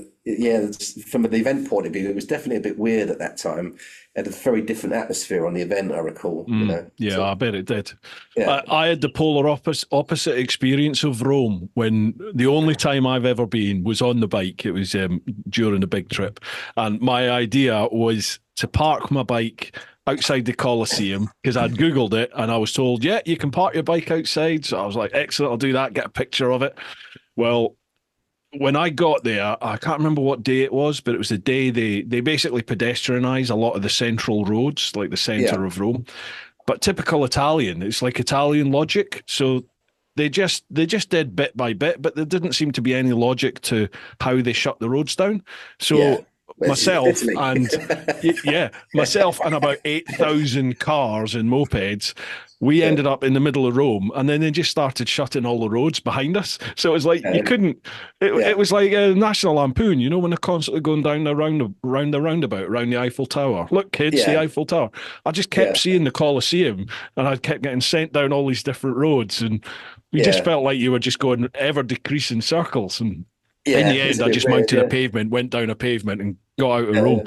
from an event point of view, it was definitely a bit weird at that time. It had a very different atmosphere on the event, I recall. So, I bet it did. I had the polar opposite experience of Rome, when the only time I've ever been was on the bike. It was during the big trip, and my idea was to park my bike outside the Colosseum because I'd Googled it and I was told, you can park your bike outside. So I was like, excellent, I'll do that, get a picture of it. Well, when I got there, I can't remember what day it was, but it was the day they basically pedestrianise a lot of the central roads, like the centre of Rome. But typical Italian, it's like Italian logic. So they just did bit by bit, but there didn't seem to be any logic to how they shut the roads down. So myself and about 8,000 cars and mopeds, we ended up in the middle of Rome, and then they just started shutting all the roads behind us. So it was like you couldn't. It was like a National Lampoon, when they're constantly going down the roundabout around the Eiffel Tower. Look, kids, the Eiffel Tower. I just kept seeing the Colosseum, and I kept getting sent down all these different roads, and you just felt like you were just going ever decreasing circles. And in the end, I just mounted a pavement, went down a pavement, and got out of Rome.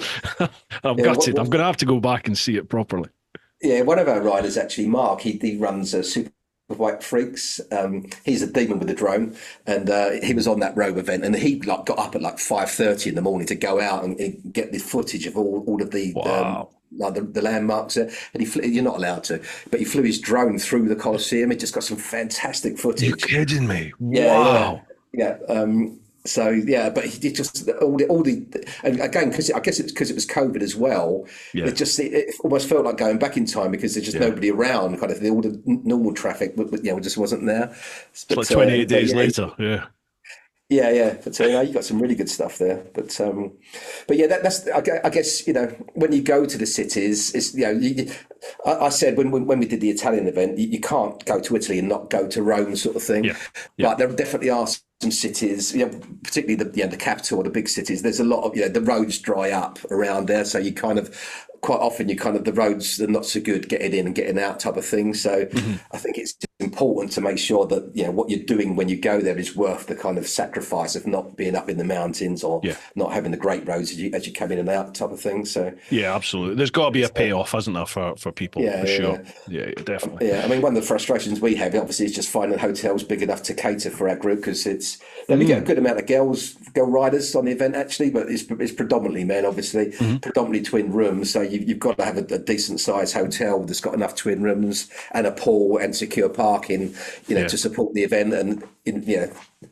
I'm gutted. I'm going to have to go back and see it properly. Yeah, one of our riders, actually, Mark, he runs a super White Freaks. He's a demon with a drone, and he was on that road event, and he like got up at like 5:30 in the morning to go out and get the footage of all of the Wow. like the landmarks there. And he flew, you're not allowed to, but he flew his drone through the Colosseum. He just got some fantastic footage. You're kidding me. Yeah, Wow. yeah. So yeah, but he did just all the and again, because I guess it's because it was COVID as well. Yeah. It almost felt like going back in time because there's just nobody around. Kind of all the normal traffic, just wasn't there. It's like 28 days later. Yeah. Yeah. But you got some really good stuff there. But yeah, that's I guess when you go to the cities, it's I said when we did the Italian event, you can't go to Italy and not go to Rome, sort of thing. Yeah. But there definitely are some cities, particularly the capital or the big cities. There's a lot of the roads dry up around there, so you kind of quite often the roads are not so good getting in and getting out type of thing. So I think it's important to make sure that what you're doing when you go there is worth the kind of sacrifice of not being up in the mountains or not having the great roads as you come in and out type of thing. So yeah, absolutely. There's got to be a payoff, hasn't there, for people? For sure. Yeah, definitely. Yeah, I mean, one of the frustrations we have obviously is just finding hotels big enough to cater for our group because we get a good amount of girl riders on the event actually, but it's predominantly men, obviously, predominantly twin rooms. So you've got to have a decent sized hotel that's got enough twin rooms and a pool and secure parking, to support the event. And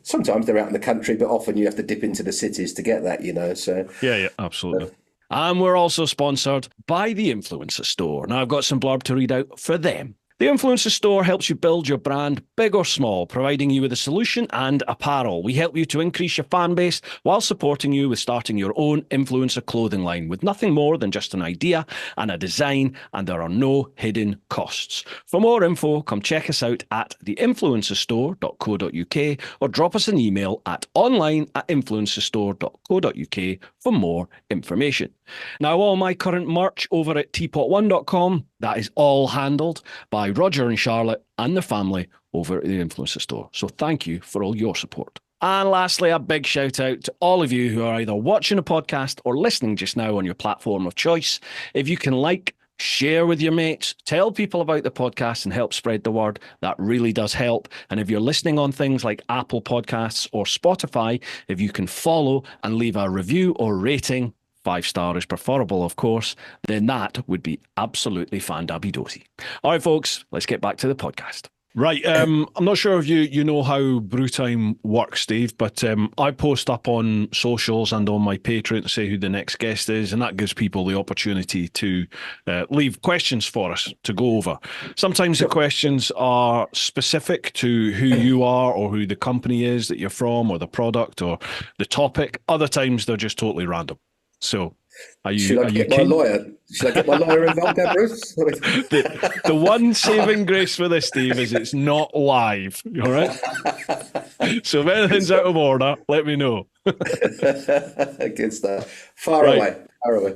sometimes they're out in the country, but often you have to dip into the cities to get that. So yeah, absolutely. And we're also sponsored by the Influencer Store. Now I've got some blurb to read out for them. The Influencer Store helps you build your brand, big or small, providing you with a solution and apparel. We help you to increase your fan base while supporting you with starting your own influencer clothing line with nothing more than just an idea and a design, and there are no hidden costs. For more info, come check us out at theinfluencerstore.co.uk or drop us an email at online@influencerstore.co.uk for more information. Now, all my current merch over at TeapotOne.com, that is all handled by Roger and Charlotte and their family over at the Influencer Store. So thank you for all your support. And lastly, a big shout out to all of you who are either watching a podcast or listening just now on your platform of choice. If you can share with your mates, tell people about the podcast and help spread the word. That really does help. And if you're listening on things like Apple Podcasts or Spotify, if you can follow and leave a review or rating, 5-star is preferable, of course, then that would be absolutely fan-dabby-dozy. All right, folks, let's get back to the podcast. Right, I'm not sure if you know how Brewtime works, Steve, but I post up on socials and on my Patreon to say who the next guest is, and that gives people the opportunity to leave questions for us to go over. Sometimes the questions are specific to who you are or who the company is that you're from or the product or the topic. Other times they're just totally random. So, should I get my lawyer? Should I get my lawyer involved there, Bruce? The one saving grace for this, Steve, is it's not live. All right. So if anything's out of order, let me know. Good stuff. Far away.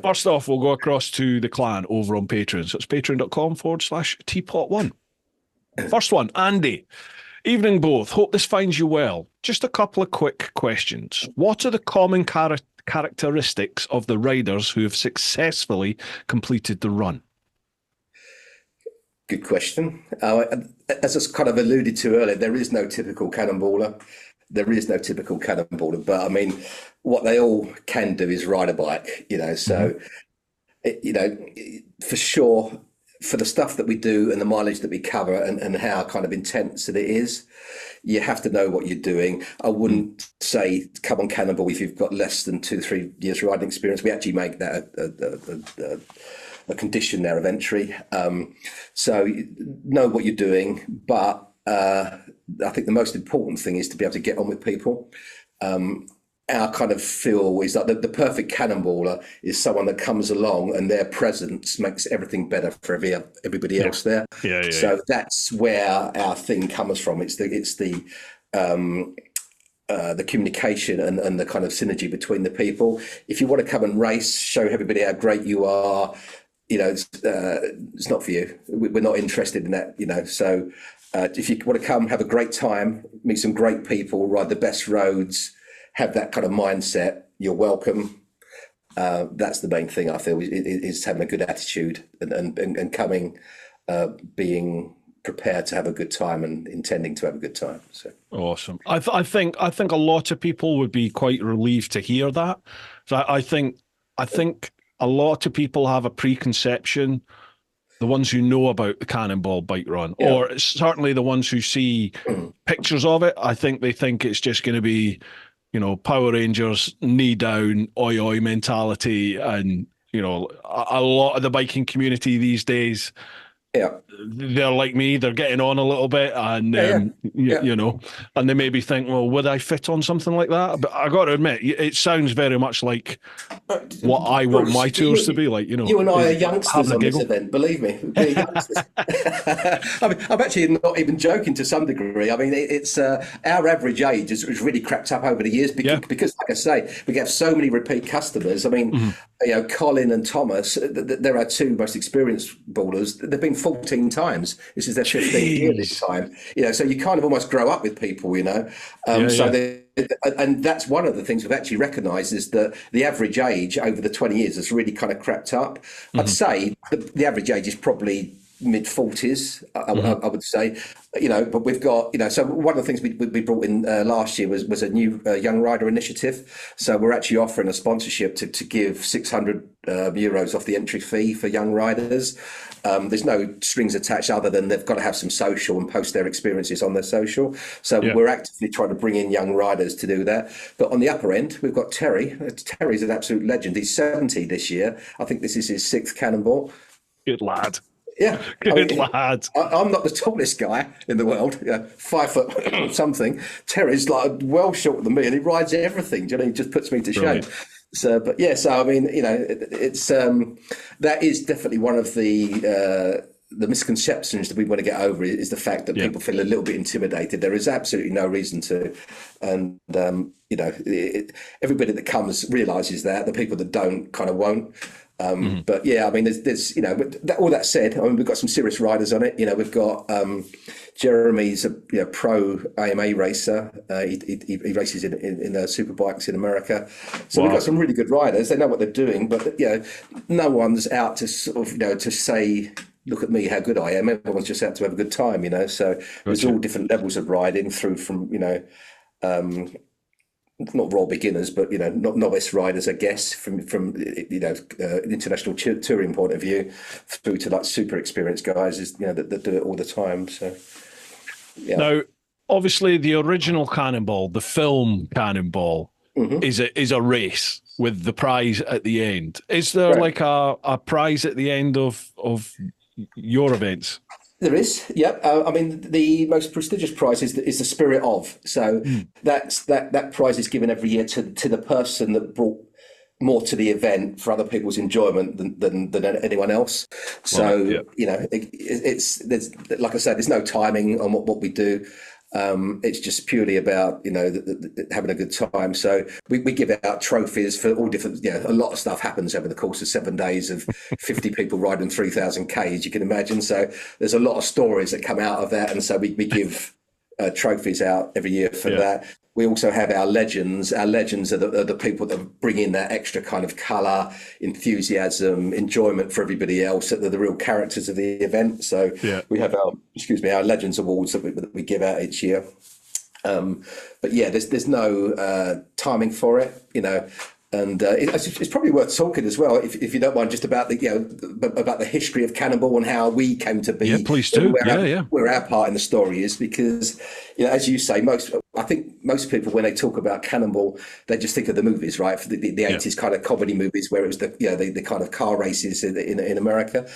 First off, we'll go across to the clan over on Patreon. So it's patreon.com/TeapotOne. First one, Andy. Evening both. Hope this finds you well. Just a couple of quick questions. What are the common characteristics of the riders who have successfully completed the run? Good question. As I kind of alluded to earlier, there is no typical cannonballer. But I mean, what they all can do is ride a bike, so, for sure, for the stuff that we do and the mileage that we cover and how kind of intense it is, you have to know what you're doing. I wouldn't say come on Cannonball if you've got less than 2-3 years riding experience. We actually make that a condition there of entry. So know what you're doing, but I think the most important thing is to be able to get on with people. Our kind of feel is that the perfect cannonballer is someone that comes along and their presence makes everything better for everybody else there. So that's where our thing comes from. It's the communication and the kind of synergy between the people. If you want to come and race, show everybody how great you are, it's not for you. We're not interested in that, So if you want to come, have a great time, meet some great people, ride the best roads, have that kind of mindset, you're welcome. That's the main thing I feel is having a good attitude and coming, being prepared to have a good time and intending to have a good time. So awesome. I think a lot of people would be quite relieved to hear that. So I think a lot of people have a preconception. The ones who know about the Cannonball Bike Run, or certainly the ones who see pictures of it, I think they think it's just going to be, Power Rangers, knee down, oi oi mentality, and a lot of the biking community these days. Yeah. They're like me, they're getting on a little bit, and and they maybe think, well, would I fit on something like that? But I got to admit, it sounds very much like what I want my tours to be like. You and I are youngsters on this event, believe me. We're youngsters. I'm actually not even joking to some degree. I mean, it's our average age has really crept up over the years because, like I say, we have so many repeat customers. I mean, Colin and Thomas, they're our two most experienced ballers. They've been 14 times. This is their 15th year this time. So you kind of almost grow up with people, and that's one of the things we've actually recognised is that the average age over the 20 years has really kind of crept up. I'd say the average age is probably mid-40s, I would say, but we've got, so one of the things we brought in last year was a new young rider initiative. So we're actually offering a sponsorship to give 600 euros off the entry fee for young riders. There's no strings attached other than they've got to have some social and post their experiences on their social. So we're actively trying to bring in young riders to do that. But on the upper end, we've got Terry. Terry's an absolute legend. He's 70 this year. I think this is his 6th Cannonball. Good lad. Yeah, good lad. I'm not the tallest guy in the world, 5 foot something. Terry's like well shorter than me, and he rides everything. He just puts me to shame. So, but yeah, so I mean, it's that is definitely one of the misconceptions that we want to get over is the fact that people feel a little bit intimidated. There is absolutely no reason to, and everybody that comes realizes that. The people that don't kind of won't. But yeah, I mean, there's all that said, I mean, we've got some serious riders on it. We've got Jeremy's a pro AMA racer. He races in superbikes in America. So we've got some really good riders. They know what they're doing, but no one's out to sort of to say, look at me, how good I am. Everyone's just out to have a good time. So there's all different levels of riding through from not raw beginners, but not novice riders, I guess, from international touring point of view, through to like super experienced guys, that do it all the time. So, yeah. Now, obviously, the original Cannonball, the film Cannonball, is a race with the prize at the end. Is there like a prize at the end of your events? There is, yeah. I mean, the most prestigious prize is the Spirit of. So that prize is given every year to the person that brought more to the event for other people's enjoyment than anyone else. So it's there's, like I said, there's no timing on what we do. It's just purely about having a good time. So we give out trophies for all different. A lot of stuff happens over the course of 7 days of 50 people riding 3,000 k's. You can imagine. So there's a lot of stories that come out of that, and so we give trophies out every year for that. We also have our legends. Our legends are the people that bring in that extra kind of colour, enthusiasm, enjoyment for everybody else. They're the real characters of the event. So we have our Legends Awards that we give out each year. But yeah, there's no timing for it, And it's probably worth talking as well, if you don't mind, just about about the history of Cannonball and how we came to be. Yeah, please do. Where our part in the story is, because as you say, I think most people, when they talk about Cannonball, they just think of the movies, right? For the 80s kind of comedy movies, where it was the kind of car races in America,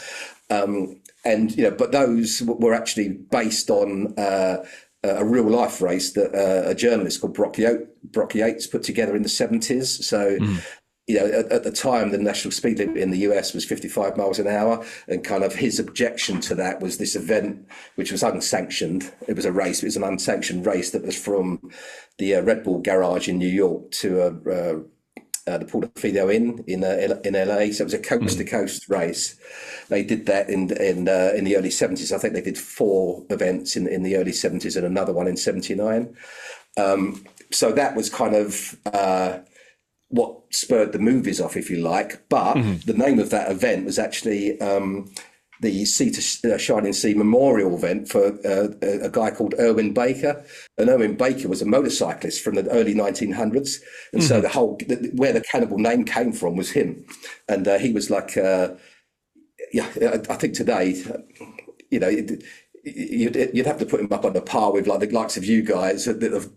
but those were actually based on a real life race that a journalist called Brock Yates put together in the 70s. So, at the time, the national speed limit in the US was 55 miles an hour. And kind of his objection to that was this event, which was unsanctioned. It was an unsanctioned race that was from the Red Bull garage in New York to the Portofino in LA. So it was a coast to coast race. They did that in the early 70s. I think they did 4 events in the early 70s and another one in 79. So that was kind of what spurred the movies off, if you like. But the name of that event was actually the Sea to Shining Sea Memorial event for a guy called Erwin Baker. And Erwin Baker was a motorcyclist from the early 1900s. And so where the Cannonball name came from was him. And he was like, I think today, you'd have to put him up on a par with like the likes of you guys that have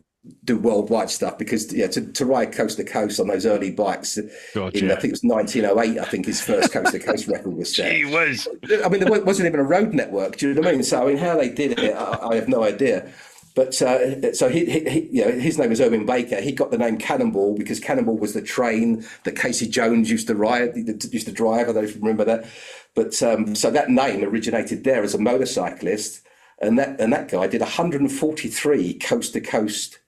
do worldwide stuff, because to ride coast to coast on those early bikes in, I think it was 1908, I think his first coast to coast record was set. Gee whiz. I mean, there wasn't even a road network, do you know what I mean? So I mean, how they did it, I have no idea. But so his name was Erwin Baker. He got the name Cannonball because Cannonball was the train that Casey Jones used to drive. I don't know if you remember that. But so that name originated there as a motorcyclist, and that guy did 143 coast to coast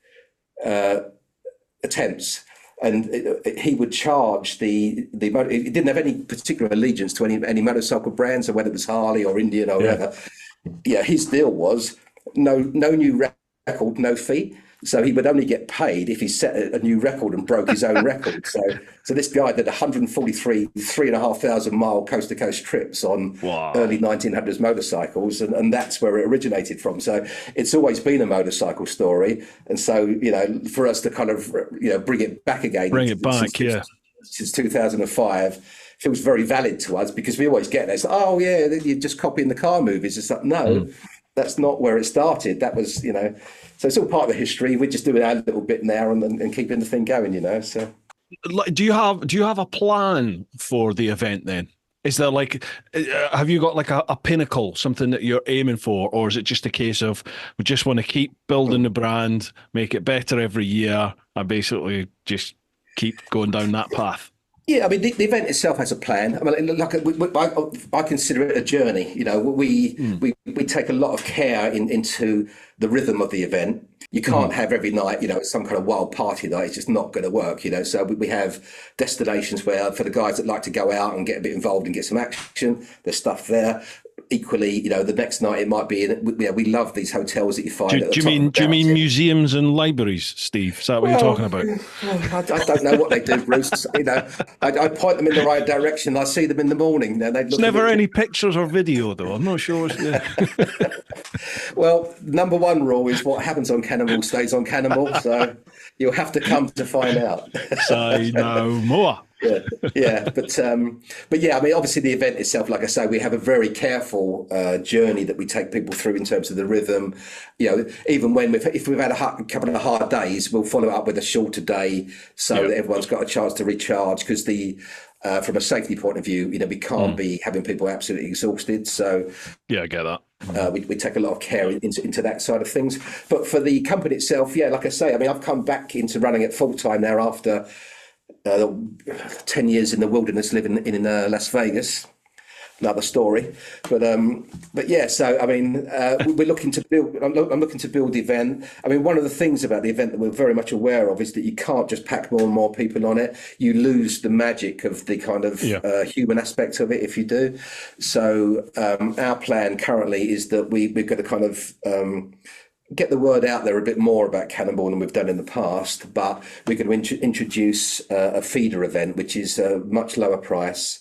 attempts, and he would charge the he didn't have any particular allegiance to any motorcycle brands, or whether it was Harley or Indian or whatever. His deal was no new record, no fee. So he would only get paid if he set a new record and broke his own record. So this guy did 143 3,500 mile coast to coast trips on early 1900s motorcycles, and that's where it originated from. So it's always been a motorcycle story, and so for us to kind of bring it back again, since 2005 feels very valid to us, because we always get this. Oh yeah, you're just copying the car movies. It's like, no. That's not where it started. That was, so it's all part of the history. We're just doing our little bit now and keeping the thing going, so. Do you have a plan for the event then? Is there have you got like a pinnacle, something that you're aiming for? Or is it just a case of, we just want to keep building the brand, make it better every year, and basically just keep going down that path? Yeah, I mean, the event itself has a plan. I mean, I consider it a journey. We take a lot of care into the rhythm of the event. You can't have every night, some kind of wild party night. It's just not going to work, So we have destinations where, for the guys that like to go out and get a bit involved and get some action, there's stuff there. Equally, the next night it might be we love these hotels that you find. Do you mean museums and libraries, Steve? Is that what you're talking about? I don't know what they do, Bruce. I point them in the right direction. I see them in the morning. There's never any pictures or video, though. I'm not sure. Well, number one rule is what happens on Cannonball stays on Cannonball. So you'll have to come to find out. Say no more. But yeah, I mean, obviously the event itself, like I say, we have a very careful journey that we take people through in terms of the rhythm. Even when if we've had a couple of hard days, we'll follow up with a shorter day so that everyone's got a chance to recharge, because from a safety point of view, we can't be having people absolutely exhausted. So yeah, I get that. We take a lot of care into that side of things. But for the company itself, like I say, I mean, I've come back into running it full time now after 10 years in the wilderness living in Las Vegas. Another story, but yeah. So I mean, we're looking to build. I'm looking to build the event. I mean, one of the things about the event that we're very much aware of is that you can't just pack more and more people on it. You lose the magic of the kind of human aspect of it if you do. So our plan currently is that we're going to kind of get the word out there a bit more about Cannonball than we've done in the past, but we're going to introduce a feeder event, which is a much lower price.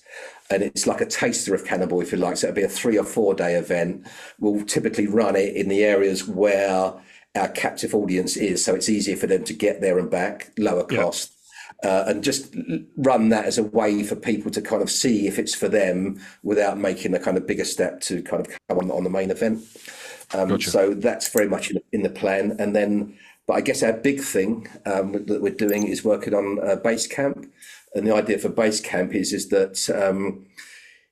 And it's like a taster of Cannonball, if you like. So it'll be a 3 or 4 day event. We'll typically run it in the areas where our captive audience is, so it's easier for them to get there and back, lower cost. And just run that as a way for people to kind of see if it's for them without making a kind of bigger step to kind of come on the main event. Gotcha. So that's very much in the plan. And then, but I guess our big thing that we're doing is working on base camp. And the idea for base camp is that,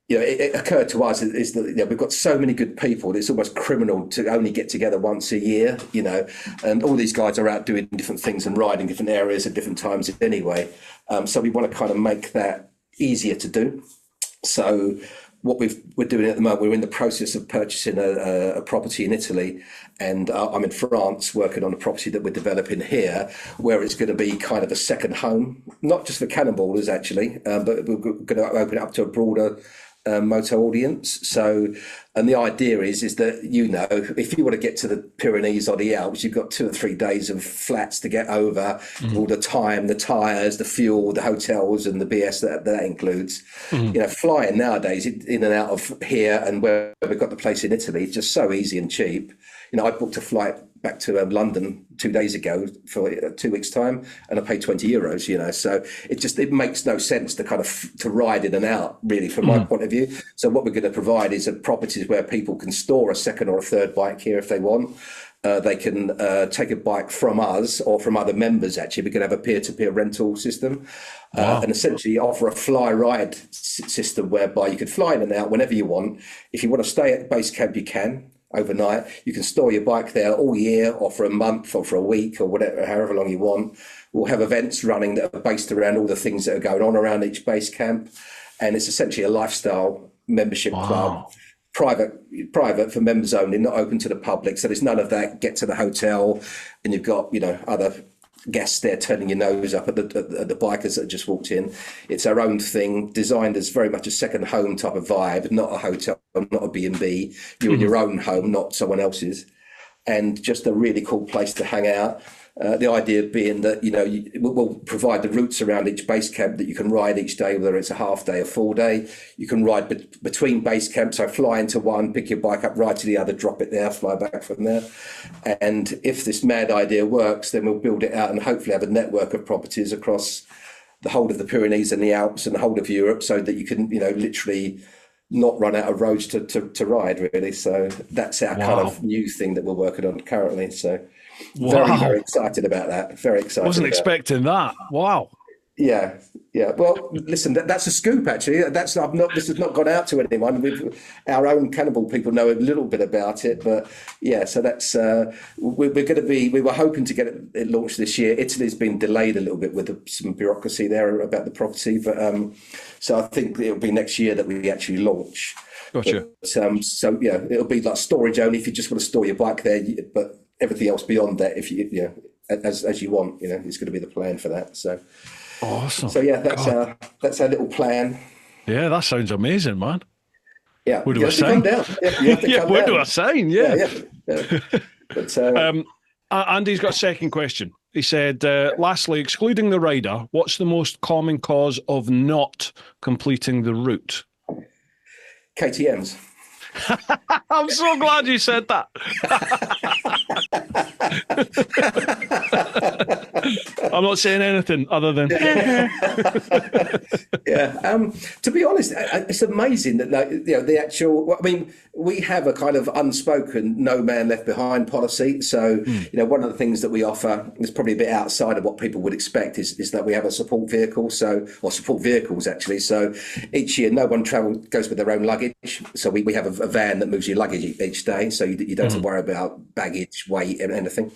it occurred to us is that we've got so many good people that it's almost criminal to only get together once a year, and all these guys are out doing different things and riding different areas at different times anyway. So we want to kind of make that easier to do. So what we're doing at the moment, we're in the process of purchasing a property in Italy, and I'm in France working on a property that we're developing here, where it's going to be kind of a second home, not just for cannonballers actually, but we're going to open it up to a broader moto audience. So, and the idea is that, you know, if you want to get to the Pyrenees or the Alps, you've got 2 or 3 days of flats to get over, all the time, the tyres, the fuel, the hotels, and the BS that includes. You know, flying nowadays in and out of here and where we've got the place in Italy, it's just so easy and cheap. You know, I booked a flight back to London 2 days ago for 2 weeks' time, and I paid €20. You know, so it makes no sense to kind of to ride in and out, really, from my point of view. So what we're going to provide is properties where people can store a second or a third bike here if they want. They can take a bike from us or from other members. Actually, we can have a peer-to-peer rental system, and essentially offer a fly ride system whereby you can fly in and out whenever you want. If you want to stay at base camp, you can. Overnight, you can store your bike there all year or for a month or for a week or whatever, however long you want. We'll have events running that are based around all the things that are going on around each base camp. And it's essentially a lifestyle membership club, private for members only, not open to the public. So there's none of that, get to the hotel and you've got, you know, other guests there turning your nose up at the bikers that just walked in. It's our own thing, designed as very much a second home type of vibe, not a hotel, not a B&B. You're in your own home, not someone else's, and just a really cool place to hang out. The idea being that, you know, we'll provide the routes around each base camp that you can ride each day, whether it's a half day or full day. You can ride between base camps, so fly into one, pick your bike up, ride to the other, drop it there, fly back from there. And if this mad idea works, then we'll build it out and hopefully have a network of properties across the whole of the Pyrenees and the Alps and the whole of Europe, so that you can, you know, literally not run out of roads to ride, really. So that's our kind of new thing that we're working on currently. So very excited about that. Very excited. Wasn't expecting that. Wow. Yeah. Well, listen, that's a scoop. Actually, this has not gone out to anyone. Our own Cannonball people know a little bit about it, but yeah. So that's we're going to be. We were hoping to get it launched this year. Italy's been delayed a little bit with some bureaucracy there about the property, but so I think it'll be next year that we actually launch. Gotcha. But, so yeah, it'll be like storage only if you just want to store your bike there, but everything else beyond that, if you as you want, you know, it's going to be the plan for that. So awesome. So yeah, that's our little plan. Yeah, that sounds amazing, man. Yeah, where do I sign? Where do I sign? Yeah. But, Andy's got a second question. He said, lastly, excluding the rider, what's the most common cause of not completing the route? KTMs. I'm so glad you said that. I'm not saying anything other than yeah. To be honest, it's amazing that, like, you know, the actual. I mean, we have a kind of unspoken "no man left behind" policy. So you know, one of the things that we offer is probably a bit outside of what people would expect is that we have a support vehicle. Or support vehicles actually. So each year, no one goes with their own luggage. So we have a van that moves your luggage each day, so you don't have to worry about baggage, weight, and anything.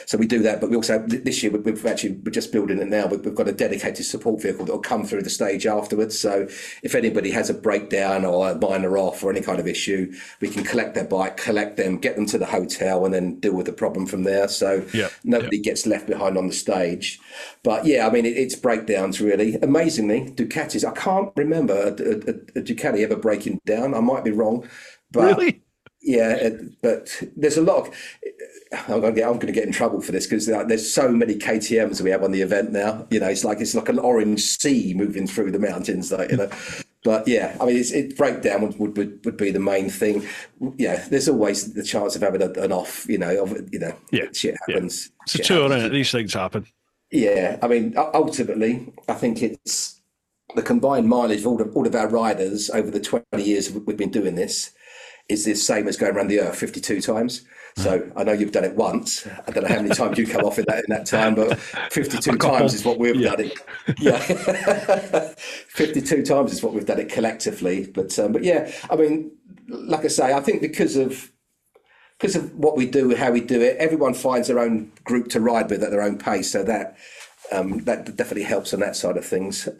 So we do that, but we also have, this year we're just building it now. We've got a dedicated support vehicle that will come through the stage afterwards. So if anybody has a breakdown or a minor off or any kind of issue, we can collect their bike, collect them, get them to the hotel, and then deal with the problem from there. So nobody gets left behind on the stage. But yeah, I mean, it's breakdowns really. Amazingly, Ducatis. I can't remember a Ducati ever breaking down. I might be wrong. But really? Yeah, but there's a lot of, I'm going to get in trouble for this because there's so many KTMs we have on the event now. You know, it's like an orange sea moving through the mountains, like, you know. But yeah, I mean, breakdown would be the main thing. Yeah, there's always the chance of having an off. You know, shit happens. Yeah. It's a tour, isn't it? These things happen. Yeah, I mean, ultimately, I think it's the combined mileage of all of our riders over the 20 years we've been doing this is the same as going around the earth 52 times. So I know you've done it once. I don't know how many times you come off in that time, but 52 times is what we've done it. Yeah, 52 times is what we've done it collectively. But yeah, I mean, like I say, I think because of what we do, how we do it, everyone finds their own group to ride with at their own pace. So that definitely helps on that side of things.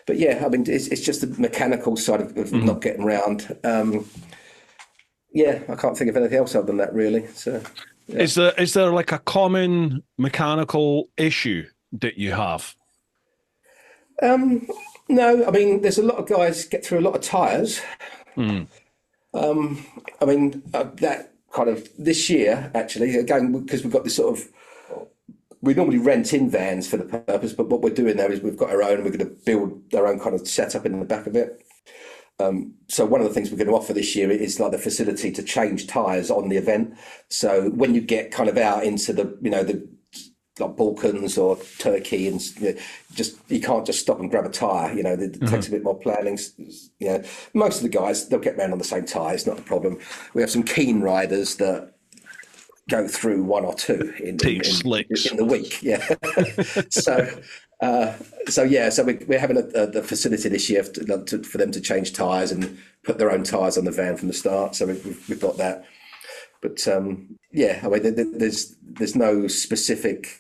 But yeah, I mean, it's just the mechanical side of not getting round. Yeah, I can't think of anything else other than that, really. So, yeah. Is there like a common mechanical issue that you have? No, I mean, there's a lot of guys get through a lot of tyres. Mm. I mean, that kind of this year, actually, again, because we've got this sort of, we normally rent in vans for the purpose, but what we're doing now is we've got our own, and we're going to build our own kind of setup in the back of it. So one of the things we're going to offer this year is like the facility to change tyres on the event. So when you get kind of out into the, the like Balkans or Turkey, and just you can't just stop and grab a tyre. It takes a bit more planning. Most of the guys, they'll get around on the same tyre. It's not a problem. We have some keen riders that go through one or two in the week. Yeah. So we're having the facility this year for them to change tyres and put their own tyres on the van from the start. So we've got that. But I mean, there's no specific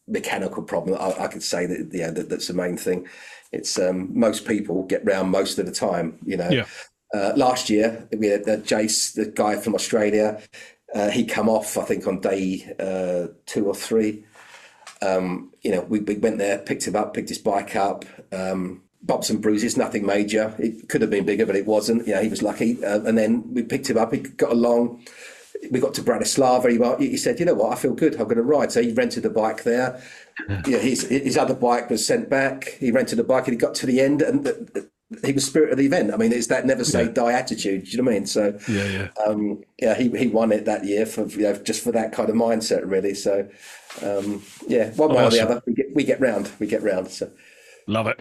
mechanical problem. I could say that that's the main thing. It's most people get round most of the time. Last year we had Jace, the guy from Australia. He come off, I think, on day 2 or 3. We went there, picked him up, picked his bike up. Bumps and bruises, nothing major. It could have been bigger, but it wasn't. He was lucky. And then we picked him up. He got along. We got to Bratislava. He said, "You know what? I feel good. I'm going to ride." So he rented a bike there. His other bike was sent back. He rented a bike and he got to the end, and he was spirit of the event. I mean, it's that never say die attitude. Do you know what I mean? So he won it that year for just for that kind of mindset, really. So one way or the other, we get round. So. Love it.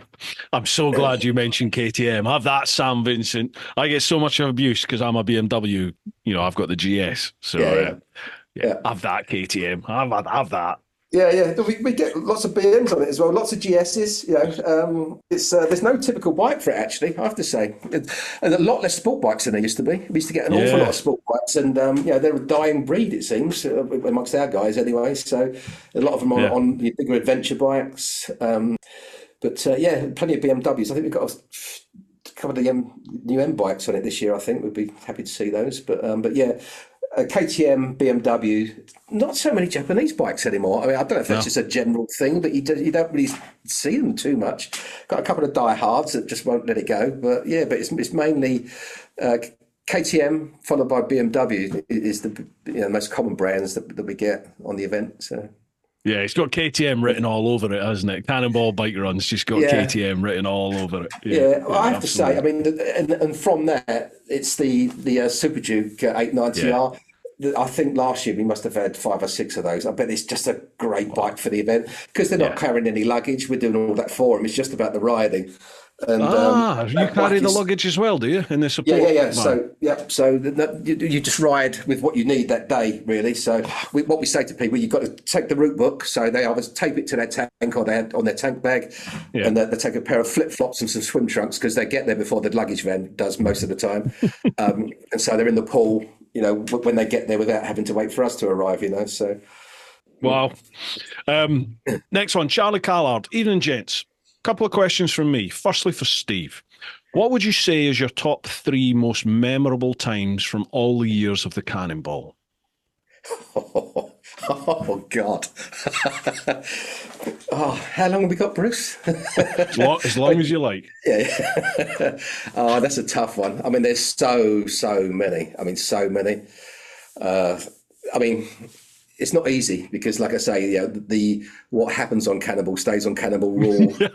I'm so glad you mentioned KTM. Have that, Sam Vincent. I get so much abuse because I'm a BMW. I've got the GS. So have that, KTM. Have that. Yeah. We get lots of BMs on it as well. Lots of GSs. It's there's no typical bike for it, actually, I have to say. And a lot less sport bikes than there used to be. We used to get an awful lot of sport bikes, and they're a dying breed, it seems, amongst our guys anyway. So a lot of them are on the bigger adventure bikes. But plenty of BMWs. I think we've got a couple of the new M bikes on it this year. I think we'd be happy to see those. But KTM, BMW, not so many Japanese bikes anymore. I mean, I don't know if that's just a general thing, but you don't really see them too much. Got a couple of diehards that just won't let it go. But it's mainly KTM followed by BMW is the most common brands that we get on the event. So. Yeah, it's got KTM written all over it, hasn't it? Cannonball Bike Run's just got KTM written all over it. I have to say, I mean, and from that, it's the Super Duke 890R. I think last year we must have had 5 or 6 of those. I bet it's just a great bike for the event because they're not carrying any luggage. We're doing all that for them. It's just about the riding. And, you carry the luggage as well, do you? In the support? Yeah. So you just ride with what you need that day, really. So what we say to people, you've got to take the route book. So they either tape it to their tank or they have on their tank bag, and they take a pair of flip flops and some swim trunks because they get there before the luggage van does most of the time. And so they're in the pool, when they get there without having to wait for us to arrive. So. Wow. Next one, Charlie Callard. Evening, gents. Couple of questions from me. Firstly, for Steve, what would you say is your top 3 most memorable times from all the years of the Cannonball? Oh God! How long have we got, Bruce? as long as you like. Yeah. Oh, that's a tough one. I mean, there's so many. I mean, so many. It's not easy because, like I say, what happens on Cannonball stays on Cannonball Raw.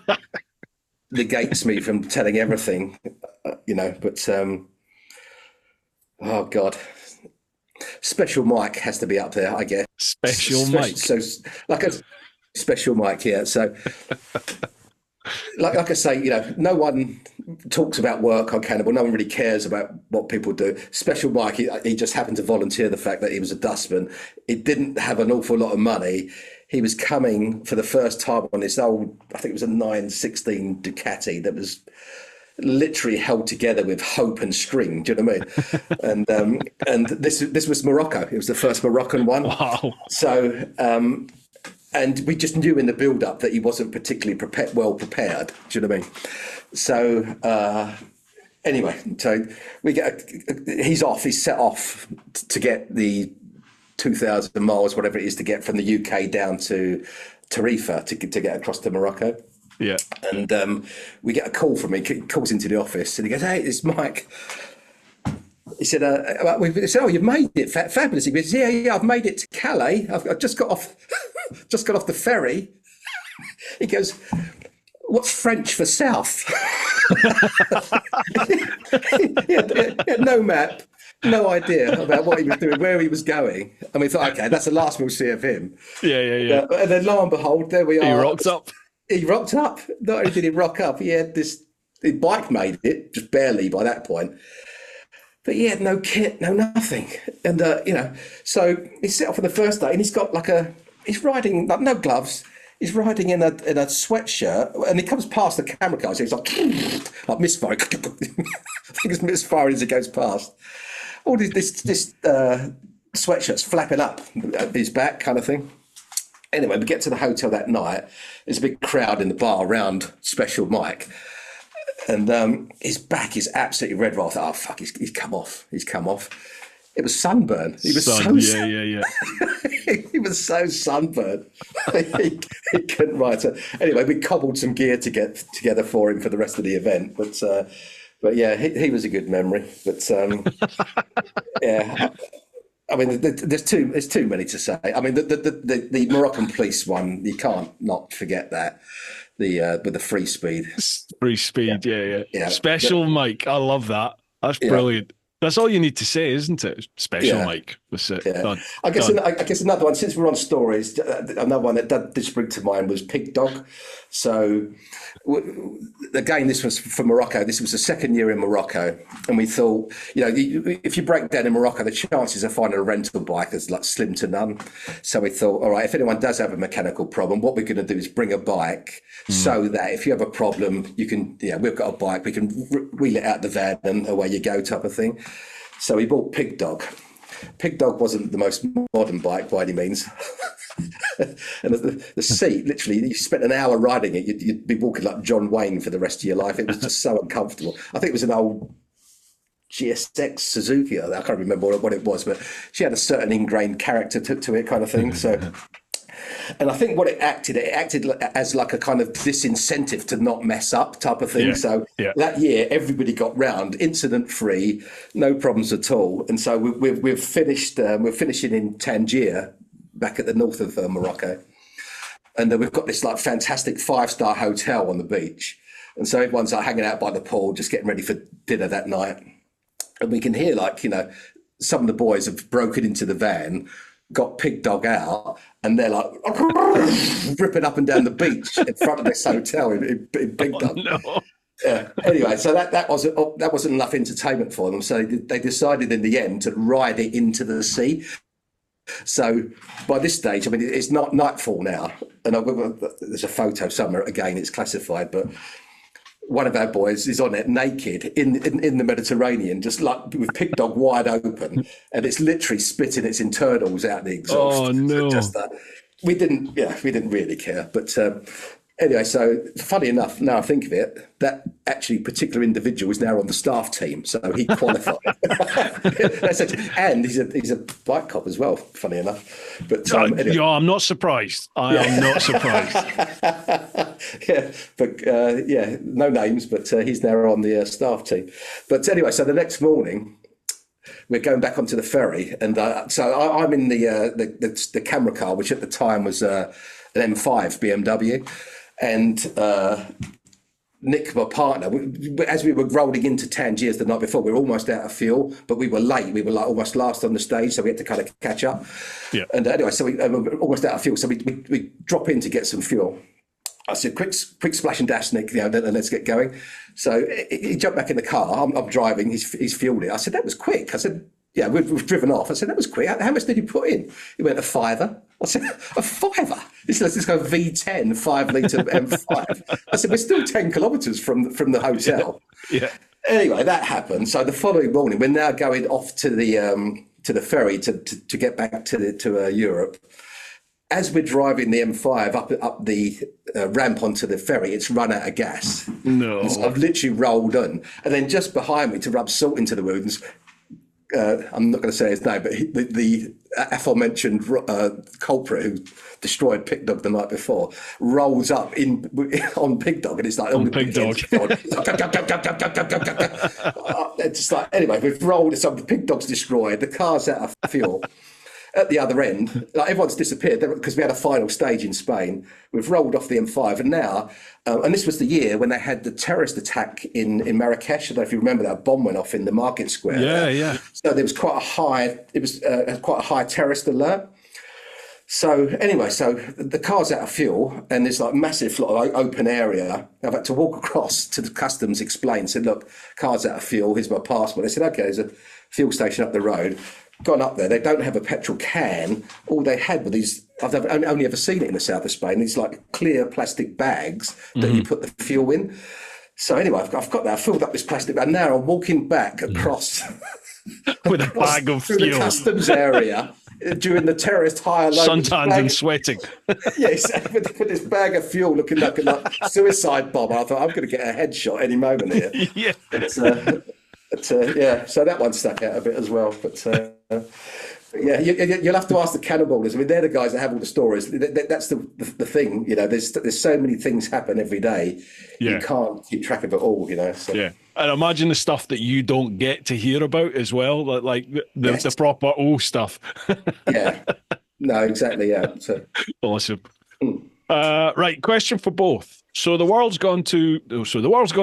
Negates me from telling everything, But oh God, Special Mike has to be up there, I guess. Special Mike. So, like a Special Mike, yeah. So, like I say, no one talks about work on Cannonball. No one really cares about what people do. Special Mike, he just happened to volunteer the fact that he was a dustman. He didn't have an awful lot of money. He was coming for the first time on this old, I think it was a 916 Ducati that was literally held together with hope and string. Do you know what I mean? And this was Morocco. It was the first Moroccan one. Wow. So, and we just knew in the build-up that he wasn't particularly well prepared. Do you know what I mean? So anyway, so he's set off to get the 2,000 miles, whatever it is, to get from the UK down to Tarifa to get across to Morocco. Yeah. And we get a call from him. He calls into the office and he goes, "Hey, it's Mike." He said, we said, "Oh, you've made it, fabulous." He goes, "Yeah, I've made it to Calais. I've just got off, just got off the ferry." He goes, "What's French for south?" he had no map, no idea about what he was doing, where he was going. And we thought, okay, that's the last we'll see of him. Yeah. And then lo and behold, there we are. He rocked up. He rocked up. Not only did he rock up, he had his bike made it, just barely by that point. But he had no kit, no nothing. And, so he set off on the first day and he's got he's riding, no gloves. He's riding in a sweatshirt and he comes past the camera car. So he's like misfiring. I think it's misfiring as he goes past. All this sweatshirt's flapping up his back kind of thing. Anyway, we get to the hotel that night. There's a big crowd in the bar around Special Mike. And his back is absolutely red. I thought, oh, fuck, he's come off. He's come off. It was sunburn. He was yeah. He was so sunburned. he couldn't ride. So anyway, we cobbled some gear to get together for him for the rest of the event. But yeah, he was a good memory. But yeah, I mean, there's too many to say. I mean, the Moroccan police one, you can't not forget that. With the free speed. Free speed, yeah. Special Mike, I love that. That's brilliant. That's all you need to say, isn't it? Special Mike. That's it. Yeah. Done. I guess another one, since we're on stories, another one that did spring to mind was Pig Dog. So again, this was for Morocco. This was the second year in Morocco. And we thought, if you break down in Morocco, the chances of finding a rental bike is like slim to none. So we thought, all right, if anyone does have a mechanical problem, what we're going to do is bring a bike so that if you have a problem, you can, we've got a bike, we can wheel it out the van and away you go type of thing. So we bought Pig Dog. Pig Dog wasn't the most modern bike by any means. And the seat, literally, you spent an hour riding it, you'd be walking like John Wayne for the rest of your life. It was just so uncomfortable. I think it was an old GSX Suzuki. I can't remember what it was, but she had a certain ingrained character to it kind of thing. So, and I think what it acted as like a kind of disincentive to not mess up type of thing. So that year, everybody got round, incident free, no problems at all. And so we've finished. We're finishing in Tangier, back at the north of Morocco, and we've got this like fantastic 5-star hotel on the beach. And so everyone's like hanging out by the pool, just getting ready for dinner that night. And we can hear some of the boys have broken into the van, got Pig Dog out, and they're like ripping up and down the beach in front of this hotel in Pig Dog. No. Anyway, so that wasn't enough entertainment for them. So they decided in the end to ride it into the sea. So by this stage, I mean, it's not nightfall now, and there's a photo somewhere. Again, it's classified, but one of our boys is on it naked in the Mediterranean, just like with Pig Dog wide open, and it's literally spitting its internals out the exhaust. Oh no! Just that. We didn't really care, but anyway. So funny enough, now I think of it, that actually particular individual is now on the staff team, so he qualified. And he's a bike cop as well. Funny enough, but anyway. I'm not surprised. I am not surprised. No names, but he's now on the staff team. But anyway, so the next morning, we're going back onto the ferry, and so I'm in the camera car, which at the time was an M5 BMW, and Nick, my partner, as we were rolling into Tangiers the night before, we were almost out of fuel, but we were late. We were like almost last on the stage, so we had to kind of catch up. Yeah. And anyway, so we were almost out of fuel, so we drop in to get some fuel. I said, quick splash and dash, Nick, then let's get going. So he jumped back in the car. I'm driving. He's fueled it. I said, that was quick. I said, yeah, we've driven off. I said, that was quick. How much did you put in? He went, £5. I said, £5? This is kind of V10, 5-litre M5. I said, we're still 10 kilometres from the hotel. Yeah. Anyway, that happened. So the following morning, we're now going off to the ferry to get back to Europe. As we're driving the M5 up the ramp onto the ferry, it's run out of gas. No. So I've literally rolled on. And then just behind me, to rub salt into the wounds, I'm not going to say his name, but the aforementioned culprit who destroyed Pig Dog the night before rolls up on Pig Dog, and it's like on Pig Dog. It's just like, anyway, we've rolled. So the Pig Dog's destroyed. The car's out of fuel. At the other end, like, everyone's disappeared because we had a final stage in Spain. We've rolled off the M5, and now, and this was the year when they had the terrorist attack in Marrakesh. I don't know if you remember that. A bomb went off in the market square. Yeah. So there was quite a high. It was quite a high terrorist alert. So anyway, so the car's out of fuel, and there's like massive open area. I've had to walk across to the customs, explain, said, "Look, car's out of fuel. Here's my passport." They said, "Okay, there's a fuel station up the road." Gone up there, they don't have a petrol can. All they had were these, I've only ever seen it in the south of Spain, these like clear plastic bags that you put the fuel in. So anyway, I've got that, I filled up this plastic bag. Now I'm walking back across with a bag of through fuel. The customs area during the terrorist high low. Suntanned and sweating. Yes, with this bag of fuel looking like a suicide bomb. I thought, I'm going to get a headshot any moment here. Yeah. Yeah, so that one stuck out a bit as well. But yeah, you'll have to ask the Cannonballers. I mean, they're the guys that have all the stories. That's the thing, you know. There's so many things happen every day. Yeah. You can't keep track of it all, you know. So. Yeah, and imagine the stuff that you don't get to hear about as well, like the proper stuff. Yeah, no, exactly. Yeah, so. Awesome. Right, question for both. So the world's gone to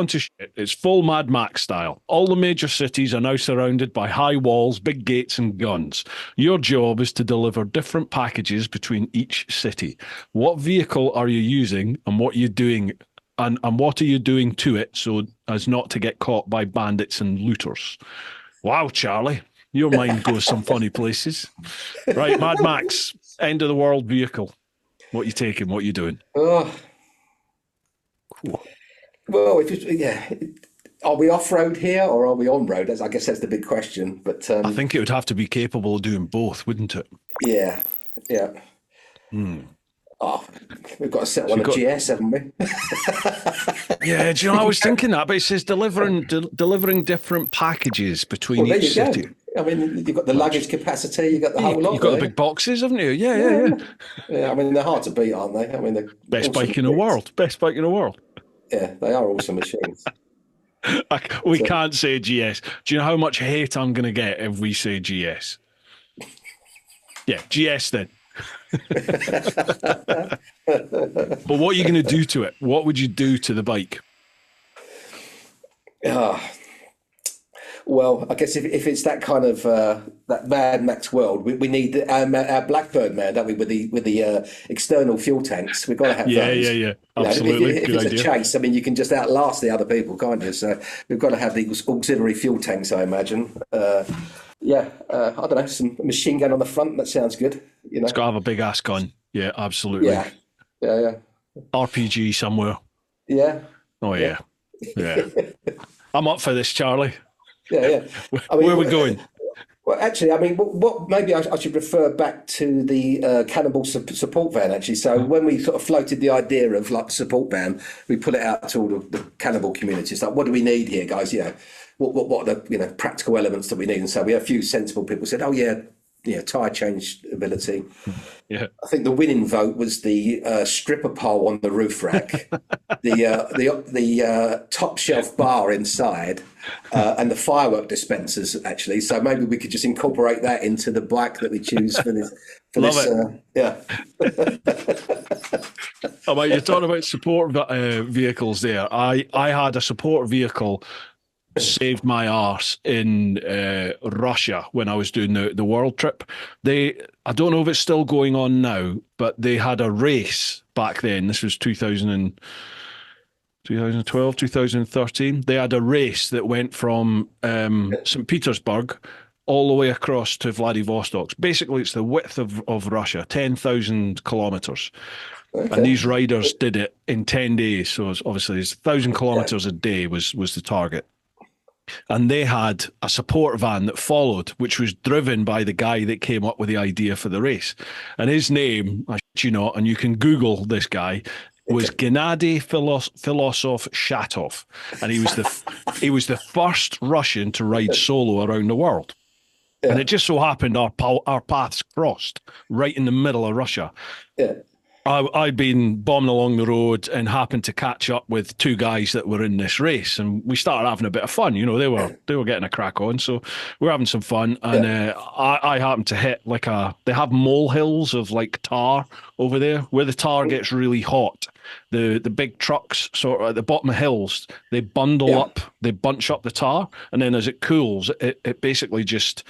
shit. It's full Mad Max style. All the major cities are now surrounded by high walls, big gates, and guns. Your job is to deliver different packages between each city. What vehicle are you using, and what are you doing, and what are you doing to it so as not to get caught by bandits and looters? Wow, Charlie, your mind goes some funny places. Right, Mad Max, end of the world vehicle. What are you taking? What are you doing? Oh. Well, are we off-road here or are we on-road? I guess that's the big question. But I think it would have to be capable of doing both, wouldn't it? Yeah. Oh, we've got to set one GS, haven't we? Yeah, do you know, I was thinking that, but it says delivering different packages between each city. I mean, you've got the luggage capacity, you've got the whole lot. You've got the big boxes, haven't you? Yeah. Yeah, I mean, they're hard to beat, aren't they? I mean, they're best bike in the world. Best bike in the world. Yeah, they are awesome machines. We can't say GS. Do you know how much hate I'm going to get if we say GS? Yeah, GS then. But what are you going to do to it? What would you do to the bike? Well, I guess if it's that kind of that Mad Max world, we need our Blackbird man, don't we? With the external fuel tanks, we've got to have those. Yeah. Absolutely. If it's a chase, I mean, you can just outlast the other people, can't you? So we've got to have the auxiliary fuel tanks, I imagine. I don't know, some machine gun on the front. That sounds good. You know, it's got to have a big ass gun. Yeah, absolutely. Yeah. RPG somewhere. Yeah. Oh yeah. I'm up for this, Charlie. Yeah. I mean, where are we going? Well, actually, I mean, what maybe I should refer back to the Cannonball support van, actually. So when we sort of floated the idea of like support van, we put it out to all the Cannonball communities. Like, what do we need here, guys? You know, what are the practical elements that we need? And so we had a few sensible people said, oh yeah, tyre change ability. Yeah, I think the winning vote was the stripper pole on the roof rack, the top shelf bar inside, and the firework dispensers. Actually, so maybe we could just incorporate that into the bike that we choose for this. Love it. Yeah. Oh, mate, you're talking about support vehicles there. I had a support vehicle. Saved my arse in Russia when I was doing the world trip. I don't know if it's still going on now, but they had a race back then. This was 2012, 2013. They had a race that went from St. Petersburg all the way across to Vladivostok. Basically, it's the width of Russia, 10,000 kilometers. Okay. And these riders did it in 10 days. So obviously, 1,000 kilometers a day was the target. And they had a support van that followed, which was driven by the guy that came up with the idea for the race. And his name, I shit you not, and you can Google this guy, was Gennady Filosov Shatov. And he was the first Russian to ride solo around the world. And Yeah. it just so happened our paths crossed right in the middle of Russia. Yeah. I'd been bombing along the road and happened to catch up with two guys that were in this race, and we started having a bit of fun. You know, they were getting a crack on, so we were having some fun. And Yeah. I happened to hit like they have molehills of like tar over there where the tar gets really hot. The big trucks sort of at the bottom of hills, they Yeah. they bunch up the tar, and then as it cools, it basically just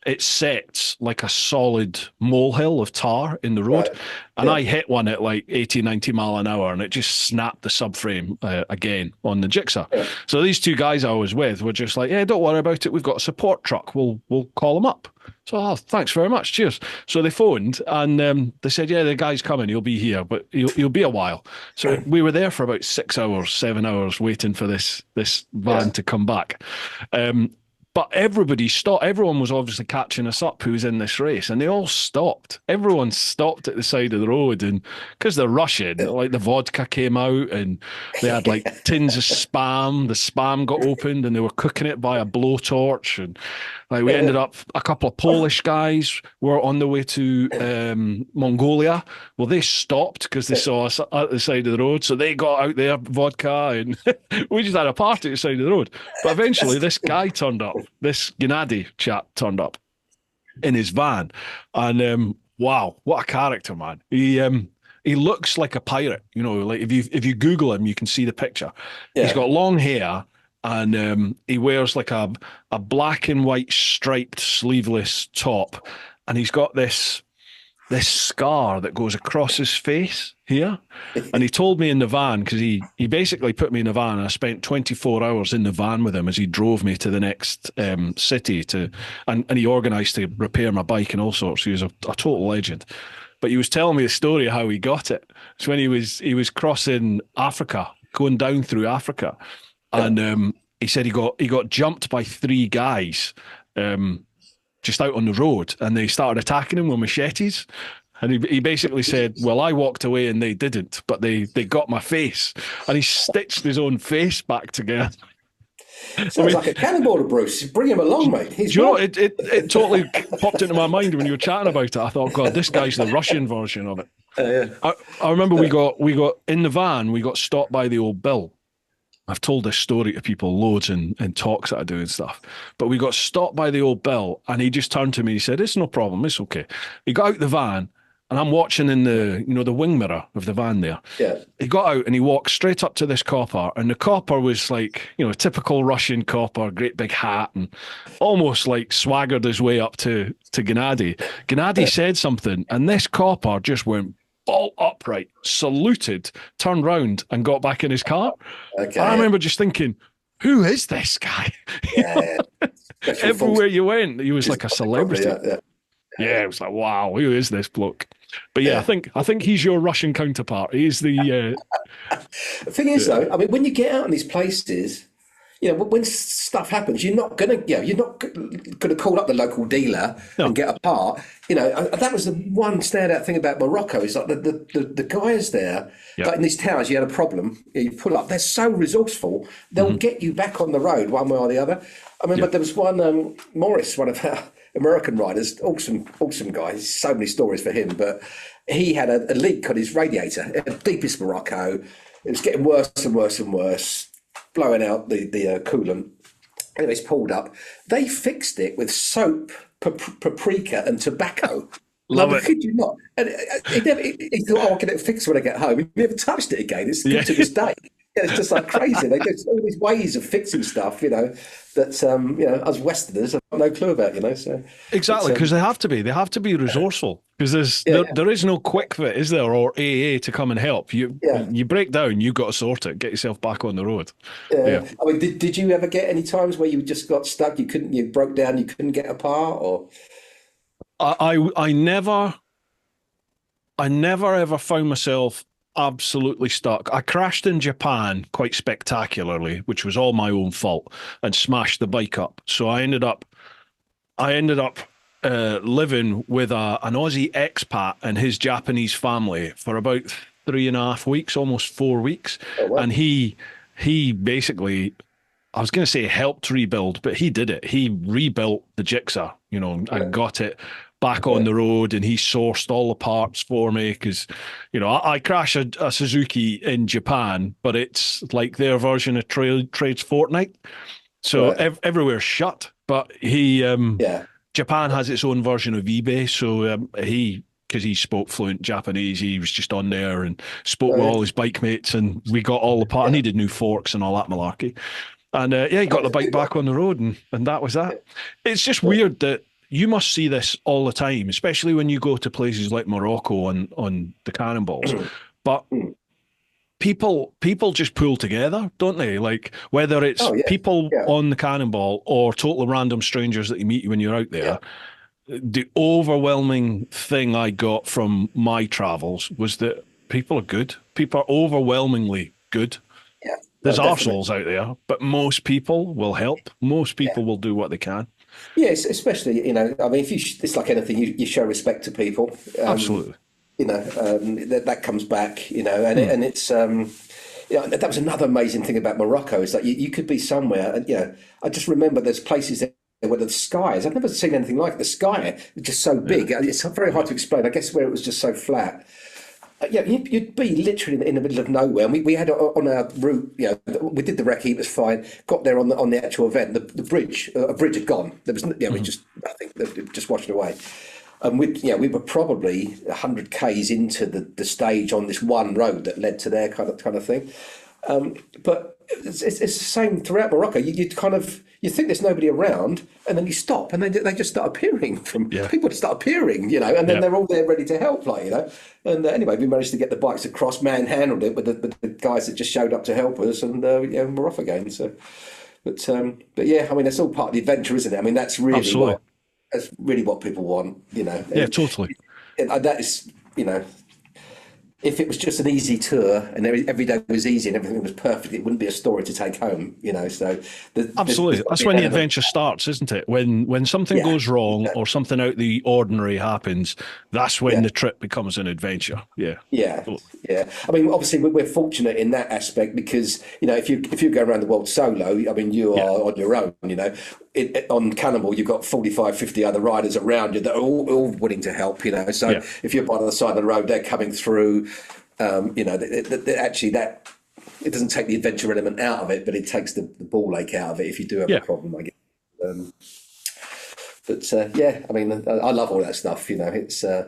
it sets like a solid molehill of tar in the road. Right. And Yeah. I hit one at like 80, 90 mile an hour and it just snapped the subframe again on the Jigsaw. Yeah. So these two guys I was with were just like, yeah, don't worry about it. We've got a support truck. We'll call them up. So, oh, thanks very much. Cheers. So they phoned and they said, yeah, the guy's coming. He'll be here, but he'll be a while. So we were there for about 6 hours, 7 hours waiting for this van to come back. But everybody stopped. Everyone was obviously catching us up who was in this race, and they all stopped. Everyone stopped at the side of the road, and because they're Russian, like the vodka came out, and they had like tins of spam. The spam got opened, and they were cooking it by a blowtorch, and like we ended up. A couple of Polish guys were on the way to Mongolia. Well, they stopped because they saw us at the side of the road, so they got out their vodka, and we just had a party at the side of the road. But eventually, this guy turned up. This Gennady chap turned up in his van, and wow, what a character, man! He looks like a pirate. You know, like if you Google him, you can see the picture. Yeah. He's got long hair, and he wears like a black and white striped sleeveless top, and he's got this scar that goes across his face here. And he told me in the van, because he basically put me in the van, and I spent 24 hours in the van with him as he drove me to the next city and he organised to repair my bike and all sorts. He was a total legend. But he was telling me the story of how he got it. It's when he was crossing Africa, going down through Africa, and he said he got jumped by three guys just out on the road, and they started attacking him with machetes. And he basically said, well, I walked away and they didn't, but they got my face. And he stitched his own face back together. Sounds like a cannonaller, Bruce. Bring him along, mate. He's Do you know, it totally popped into my mind when you were chatting about it. I thought, God, this guy's the Russian version of it. Yeah. I remember we got in the van, we got stopped by the old Bill. I've told this story to people loads in talks that I do and stuff. But we got stopped by the old Bill, and he just turned to me and he said, it's no problem, it's okay. He got out the van, and I'm watching in the wing mirror of the van there. Yeah. He got out and he walked straight up to this copper, and the copper was like, typical Russian copper, great big hat, and almost like swaggered his way up to Gennady. Gennady said something, and this copper just went all upright, saluted, turned round, and got back in his car. Okay. And I remember just thinking, who is this guy? Yeah. Everywhere you went, he was like a celebrity. Yeah. It was like, wow, who is this bloke? But yeah, I think he's your Russian counterpart. He's the. The thing is, though, I mean, when you get out in these places, when stuff happens, you're not gonna call up the local dealer and get a part. That was the one standout thing about Morocco is like the guys there, like in these towns, you had a problem, you pull up, they're so resourceful, they'll get you back on the road one way or the other. I remember there was one, Morris, one of our American riders, awesome guy, so many stories for him, but he had a leak on his radiator in the deepest Morocco. It was getting worse and worse and worse, blowing out the coolant. Anyway, it's pulled up. They fixed it with soap, paprika, and tobacco. Love it. Could you not? And he thought, I'll get it fixed when I get home. He never touched it again. It's still to this day. It's just like crazy. They do all these ways of fixing stuff, that us Westerners have no clue about, So exactly, because they have to be resourceful, because there is no quick fit, is there, or AA to come and help you. You break down, you got to sort it, get yourself back on the road. I mean, did you ever get any times where you just got stuck? You broke down, you couldn't get apart, or? I never ever found myself absolutely stuck. I crashed in Japan quite spectacularly, which was all my own fault, and smashed the bike up. So I ended up living with an Aussie expat and his Japanese family for about 3.5 weeks, almost 4 weeks. Oh, wow. And he basically, I was going to say helped rebuild, but he did it. He rebuilt the Jigsaw, you know, and got it back on the road, and he sourced all the parts for me because, you know, I crash a Suzuki in Japan, but it's like their version of Trades Fortnite. So everywhere's shut, but Japan has its own version of eBay. So because he spoke fluent Japanese, he was just on there and spoke with all his bike mates, and we got all the parts. I needed new forks and all that malarkey. And he got the bike back on the road, and that was that. It's just weird that you must see this all the time, especially when you go to places like Morocco on the Cannonballs. But people just pull together, don't they? Like whether it's people on the Cannonball or totally random strangers that you meet when you're out there. The overwhelming thing I got from my travels was that people are good. People are overwhelmingly good. Yeah, there's arseholes out there, but most people will help. Most people will do what they can. Yes, especially, you know, I mean, it's like anything, you show respect to people. Absolutely. You know, that comes back, you know, and it's, you know, that was another amazing thing about Morocco is that you could be somewhere, and, you know, I just remember there's places there where the skies, I've never seen anything like it. The sky is just so big. It's very hard to explain. I guess where it was just so flat. You'd be literally in the middle of nowhere. And we had on our route, you know, we did the recce, it was fine. Got there on the actual event, the bridge, a bridge had gone. There was, it was just nothing, it just washed away. And we were probably 100 k's into the stage on this one road that led to there, kind of thing. But it's the same throughout Morocco. You think there's nobody around, and then you stop, and they just start appearing people just start appearing, you know, and then they're all there ready to help, like, you know. And anyway, we managed to get the bikes across, manhandled it with the guys that just showed up to help us, and we're off again. So, but yeah, I mean, that's all part of the adventure, isn't it? I mean, that's really what people want, you know. Yeah, totally. And that is, you know, if it was just an easy tour and every day was easy and everything was perfect, it wouldn't be a story to take home, you know. So absolutely, that's when the adventure starts, isn't it? When something goes wrong or something out of the ordinary happens, that's when the trip becomes an adventure. Yeah. I mean, obviously we're fortunate in that aspect because, you know, if you go around the world solo, I mean, you are on your own, you know. On Cannonball, you've got 45, 50 other riders around you that are all willing to help, you know. So if you're by the side of the road, they're coming through. You know, actually that it doesn't take the adventure element out of it, but it takes the ball ache out of it if you do have a problem, I guess. I mean, I love all that stuff. You know, it's. I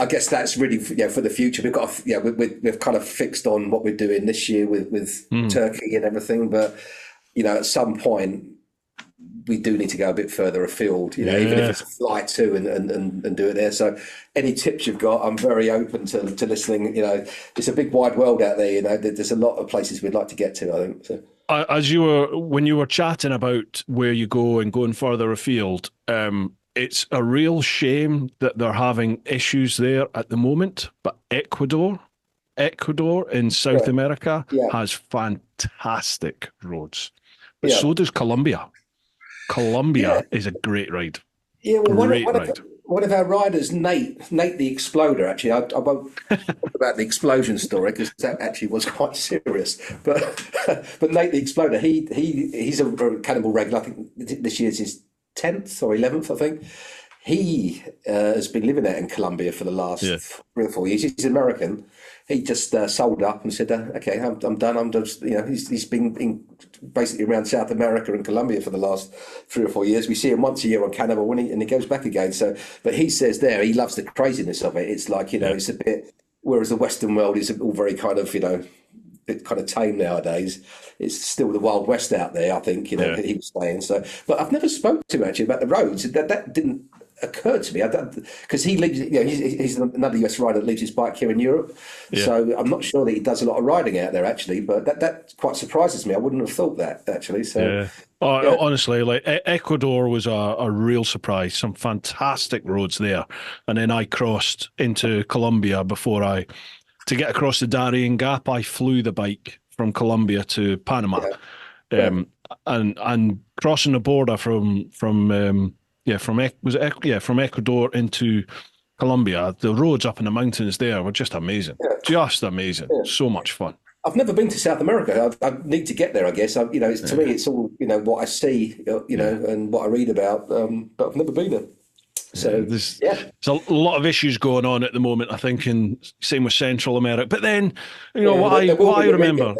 guess that's really for the future. We've got we've kind of fixed on what we're doing this year with Turkey and everything, but you know, at some point we do need to go a bit further afield, you know, even if it's a flight too and do it there. So any tips you've got, I'm very open to listening. You know, it's a big wide world out there, you know, there's a lot of places we'd like to get to, I think. So. When you were chatting about where you go and going further afield, it's a real shame that they're having issues there at the moment, but Ecuador in South America has fantastic roads, but so does Colombia. Colombia is a great ride. Yeah, well, one of our riders, Nate the Exploder, actually, I won't talk about the explosion story because that actually was quite serious. But Nate the Exploder, he's a Cannonball regular. I think this year's his 10th or 11th, I think. He has been living out in Colombia for the last 3 or 4 years. He's American. He just sold up and said, "Okay, I'm done. I'm just, you know." He's been basically around South America and Colombia for the last 3 or 4 years. We see him once a year on Cannonball and he goes back again. So, but he says there he loves the craziness of it. It's like, you know, it's a bit. Whereas the Western world is all very kind of, you know, bit kind of tame nowadays. It's still the Wild West out there, I think, you know, he was saying. So, but I've never spoken to him actually about the roads. That didn't occur to me, because he lives, you know, he's another US rider that leaves his bike here in Europe. So I'm not sure that he does a lot of riding out there actually, but that quite surprises me. I wouldn't have thought that actually. So honestly, like Ecuador was a real surprise. Some fantastic roads there, and then I crossed into Colombia to get across the Darien Gap. I flew the bike from Colombia to Panama, and crossing the border from Ecuador into Colombia. The roads up in the mountains there were just amazing, so much fun. I've never been to South America. I need to get there, I guess. You know, to me, it's all, you know, what I see, you know, and what I read about, but I've never been there. So there's a lot of issues going on at the moment, I think, and same with Central America. But then, what I remember,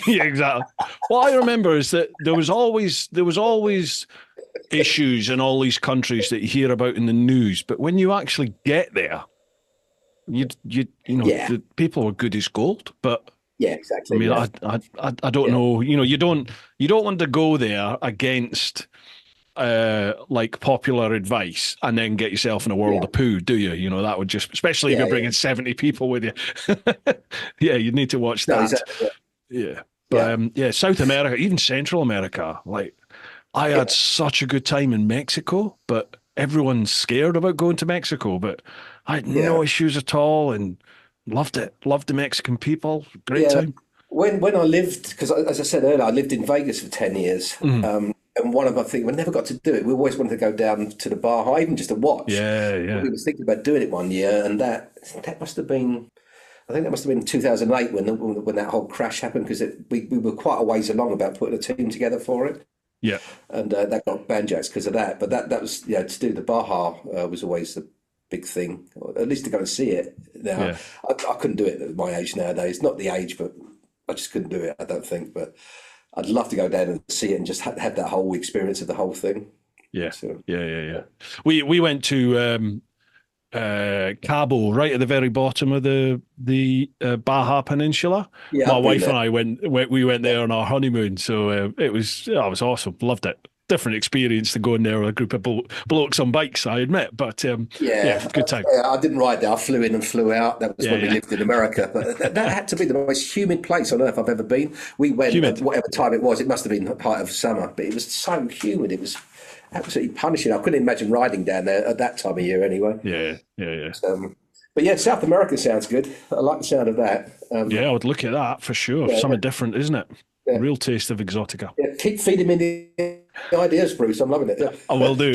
yeah, exactly. What I remember is that there was always issues in all these countries that you hear about in the news, but when you actually get there, the people are good as gold. But yeah, exactly. I mean, I don't know. You don't want to go there against like popular advice and then get yourself in a world of poo, do you? That would just, especially if you're bringing 70 people with you. Yeah, you need to watch that. Exactly, yeah. But South America, even Central America, like I had such a good time in Mexico, but everyone's scared about going to Mexico. But I had no issues at all and loved it. Loved the Mexican people. Great time. When I lived, because as I said earlier, I lived in Vegas for 10 years. And one of my things, we never got to do it. We always wanted to go down to the Baja, even just to watch. Yeah. We were thinking about doing it one year, and that must have been, I think that must have been 2008 when that whole crash happened, because we were quite a ways along about putting a team together for it. Yeah. And that got banjaxed because of that. But that was, to do the Baja was always the big thing, or at least to go and see it. Now, I couldn't do it at my age nowadays. Not the age, but I just couldn't do it, I don't think. But I'd love to go down and see it and just have that whole experience of the whole thing. Yeah. We went to Cabo, right at the very bottom of the Baja Peninsula. Yeah, my wife and I went there on our honeymoon, so it was awesome. Loved it. Different experience to go in there with a group of blokes on bikes, I admit, but good time. I didn't ride there. I flew in and flew out. That was when we lived in America. But that had to be the most humid place on earth I've ever been. We went at whatever time it was. It must have been the height of summer, but it was so humid. It was absolutely punishing. I couldn't imagine riding down there at that time of year anyway. Yeah. But South America sounds good. I like the sound of that. I would look at that for sure. Something different, isn't it? Yeah. Real taste of exotica. Yeah, keep feeding me the ideas, Bruce. I'm loving it. Yeah. I will do.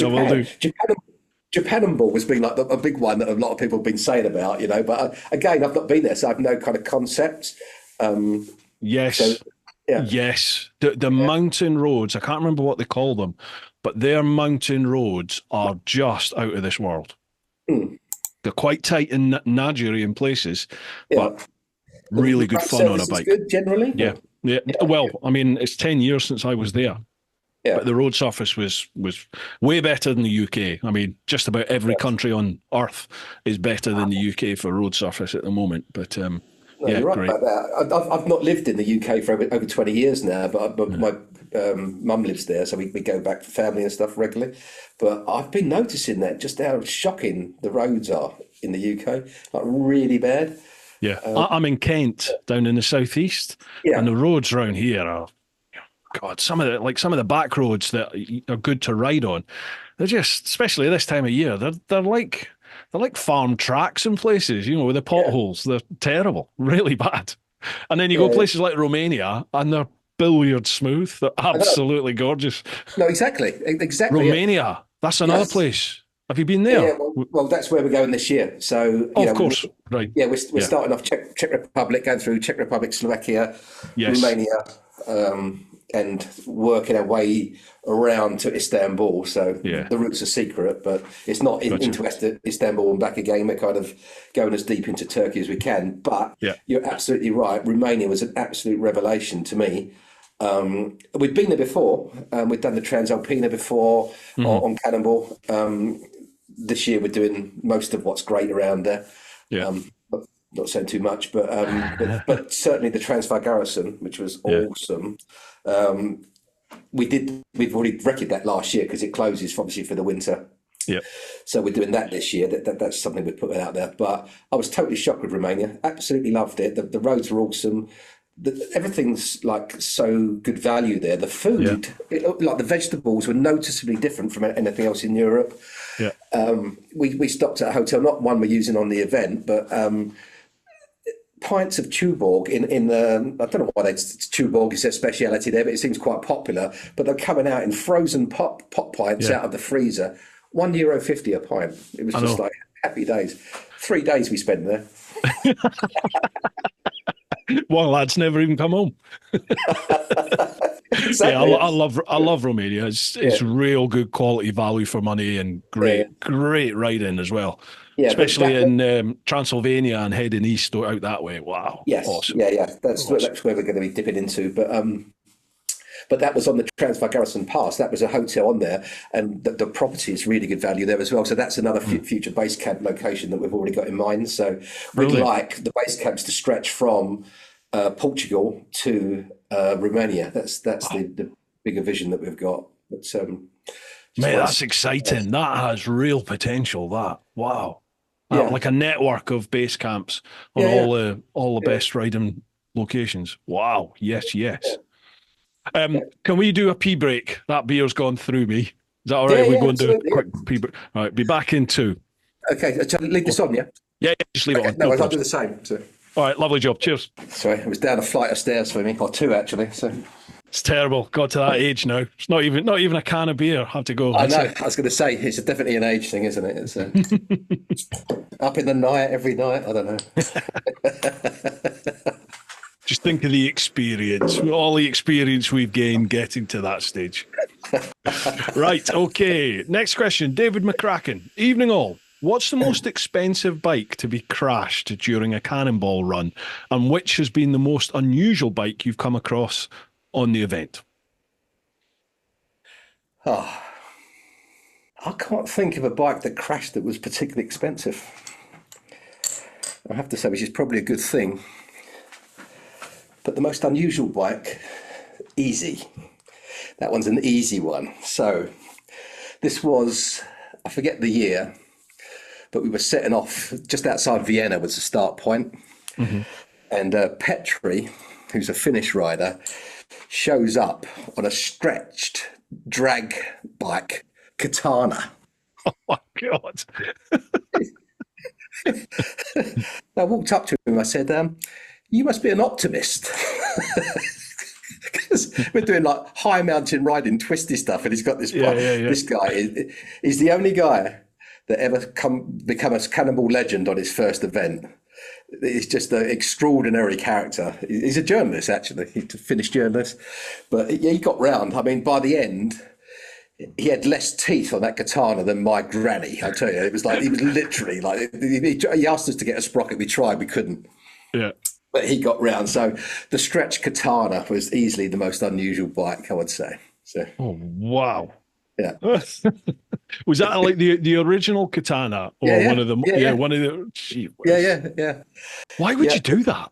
Cannonball has been like a big one that a lot of people have been saying about, But again, I've not been there, so I've no kind of concept. Yes. The mountain roads, I can't remember what they call them, but their mountain roads are just out of this world. They're quite tight in Najeri in places, but really good fun on a bike. Good generally. Yeah. Well, I mean, it's 10 years since I was there. Yeah. But the road surface was way better than the UK. I mean, just about every country on earth is better than the UK for road surface at the moment. But you're right about that. I've not lived in the UK for over 20 years now, but my mum lives there, so we go back for family and stuff regularly. But I've been noticing that just how shocking the roads are in the UK, like really bad. Yeah, I'm in Kent, down in the southeast, and the roads around here are, God, some of the back roads that are good to ride on. They're just, especially this time of year, they're like farm tracks in places, with the potholes. They're terrible, really bad. And then you go places like Romania, and they're billiard smooth. They're absolutely gorgeous. No, exactly. Romania, that's another place. Have you been there? Yeah, well, that's where we're going this year. So, of course, right. Yeah, we're starting off Czech Republic, going through Czech Republic, Slovakia, Romania, and working our way around to Istanbul. So the route's a secret, but it's not into Istanbul and back again. We're kind of going as deep into Turkey as we can. But you're absolutely right. Romania was an absolute revelation to me. We'd been there before. We'd done the Transalpina before on Cannonball. This year we're doing most of what's great around there. Not saying too much, but certainly the Transvar Garrison, which was awesome. We've already recorded that last year because it closes obviously for the winter. Yeah. So we're doing that this year. That's something we put out there. But I was totally shocked with Romania. Absolutely loved it. The roads were awesome. Everything's like so good value there. The food, like the vegetables, were noticeably different from anything else in Europe. Yeah. We stopped at a hotel, not one we're using on the event, but pints of Tuborg in the, I don't know why Tuborg is their speciality there, but it seems quite popular. But they're coming out in frozen pot pints out of the freezer, €1.50 a pint. It was just like happy days. 3 days we spent there. One lad's never even come home. Exactly. I love Romania. It's real good quality value for money and Yeah, great riding as well, yeah. especially in Transylvania and heading east out that way. Wow, Yes, awesome, yeah, yeah. awesome. That's where we're going to be dipping into. But that was on the Transvaal Garrison Pass. That was a hotel on there, and the property is really good value there as well. So that's another future base camp location that we've already got in mind. So we'd Brilliant. like the base camps to stretch from Portugal to Romania. That's the bigger vision that we've got. But just Mate, want that's to, exciting. That has real potential. That wow, yeah, like a network of base camps on yeah, yeah, all the yeah, best riding locations. Wow, yes, yeah, yes. yeah, Can we do a pee break? That beer's gone through me. Is that all right? yeah, We yeah, go and do a absolutely. quick Yeah. pee break. All right, be back in two. Okay, so leave this on, yeah. Yeah, yeah, just leave it Okay, on. no, No I'll do problems. the same. So, All right, lovely job. Cheers. sorry, it was down a flight of stairs for me, or two actually. So. It's terrible. Got to that age now. It's not even a can of beer. Have to go. I That's know. I was going to say it's definitely an age thing, isn't it? It's it. up in the night every night. I don't know. Just think of the experience, all the experience we've gained getting to that stage. Right. Okay. Next question. David McCracken. Evening all. What's the most expensive bike to be crashed during a cannonball run, and which has been the most unusual bike you've come across on the event? Oh, I can't think of a bike that crashed that was particularly expensive. I have to say, which is probably a good thing. But the most unusual bike, easy. That one's an easy one. So this was, I forget the year, but we were setting off just outside Vienna was the start point. Mm-hmm. And Petri, who's a Finnish rider, shows up on a stretched drag bike, Katana. Oh my God. I walked up to him, I said, you must be an optimist. Because we're doing like high mountain riding, twisty stuff, and he's got this Yeah, bike. yeah, yeah. This guy is the only guy that ever become a cannonball legend on his first event. He's just an extraordinary character. He's a journalist, actually. He's a Finnish journalist. But yeah, he got round. I mean, by the end, he had less teeth on that katana than my granny. I tell you, it was like, he was literally like, he asked us to get a sprocket. We tried, we couldn't. Yeah. But he got round. So the stretch katana was easily the most unusual bike, I would say. So, Oh, wow. yeah. Was that like the original katana or Yeah, yeah. one of the Yeah, yeah. one of the gee Yeah, whiz. yeah, yeah. Why would Yeah. you do that?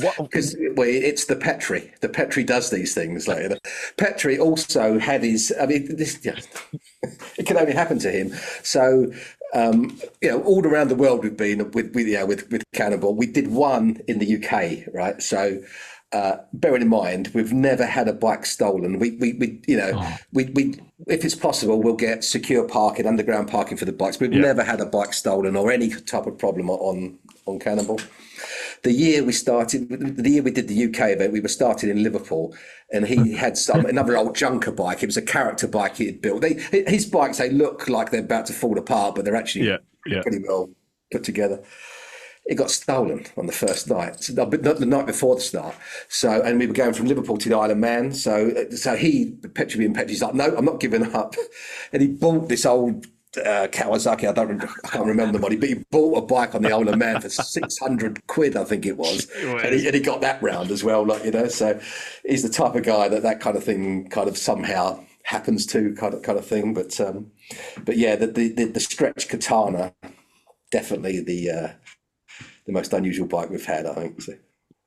What? Because well, it's the Petri. The Petri does these things. Like, you know. Petri also had his. I mean, this it can only happen to him. So all around the world we've been with Cannonball. We did one in the UK, right? So. Bearing in mind, we've never had a bike stolen. We if it's possible, we'll get secure parking, underground parking for the bikes. We've never had a bike stolen or any type of problem on Cannonball. The year we did the UK event, we were starting in Liverpool, and he had another old junker bike. It was a character bike he had built. His bikes, they look like they're about to fall apart, but they're actually pretty well put together. It got stolen on the first night, the night before the start. So, and we were going from Liverpool to the Isle of Man. So Petri's like, no, I'm not giving up. And he bought this old Kawasaki. I can't remember the money, but he bought a bike on the Isle of Man for 600 quid, I think it was. And he got that round as well, So he's the type of guy that kind of thing kind of somehow happens to, kind of thing. But yeah, the stretch katana, definitely the most unusual bike we've had, I think. So.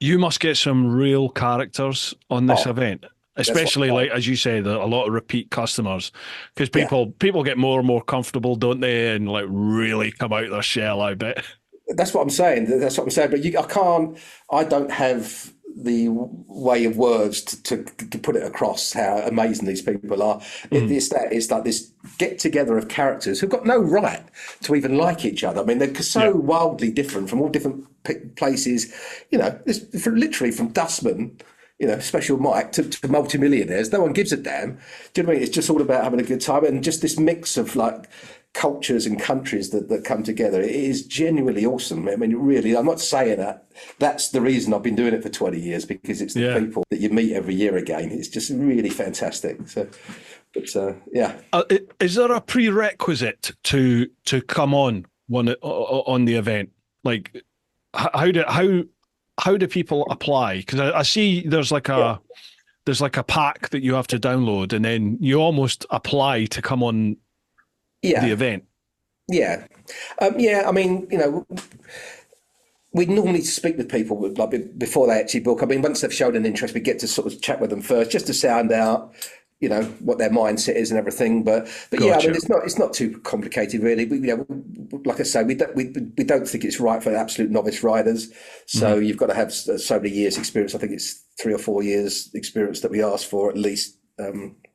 You must get some real characters on this event, especially like as you said, a lot of repeat customers, because people get more and more comfortable, don't they, and like really come out of their shell. I bet. That's what I'm saying. But I don't have the way of words to put it across how amazing these people are. It's like this get together of characters who've got no right to even like each other. I mean, they're so wildly different from all different places. Literally from dustmen, Special Mike to multimillionaires. No one gives a damn. Do you know what I mean? It's just all about having a good time and just this mix of like cultures and countries that come together. It is genuinely awesome. I mean, really, I'm not saying that. That's the reason I've been doing it for 20 years, because it's the people that you meet every year again. It's just really fantastic. So, but yeah. Is there a prerequisite to come on the event? Like, how do people apply? Because I see there's like a pack that you have to download, and then you almost apply to come on the event. Yeah. I mean, we normally speak with people like before they actually book. I mean, once they've shown an interest, we get to sort of chat with them first, just to sound out, what their mindset is and everything. But gotcha. Yeah, I mean, it's not too complicated really. Like I say, we don't think it's right for absolute novice riders. So you've got to have so many years experience. I think it's 3 or 4 years experience that we ask for at least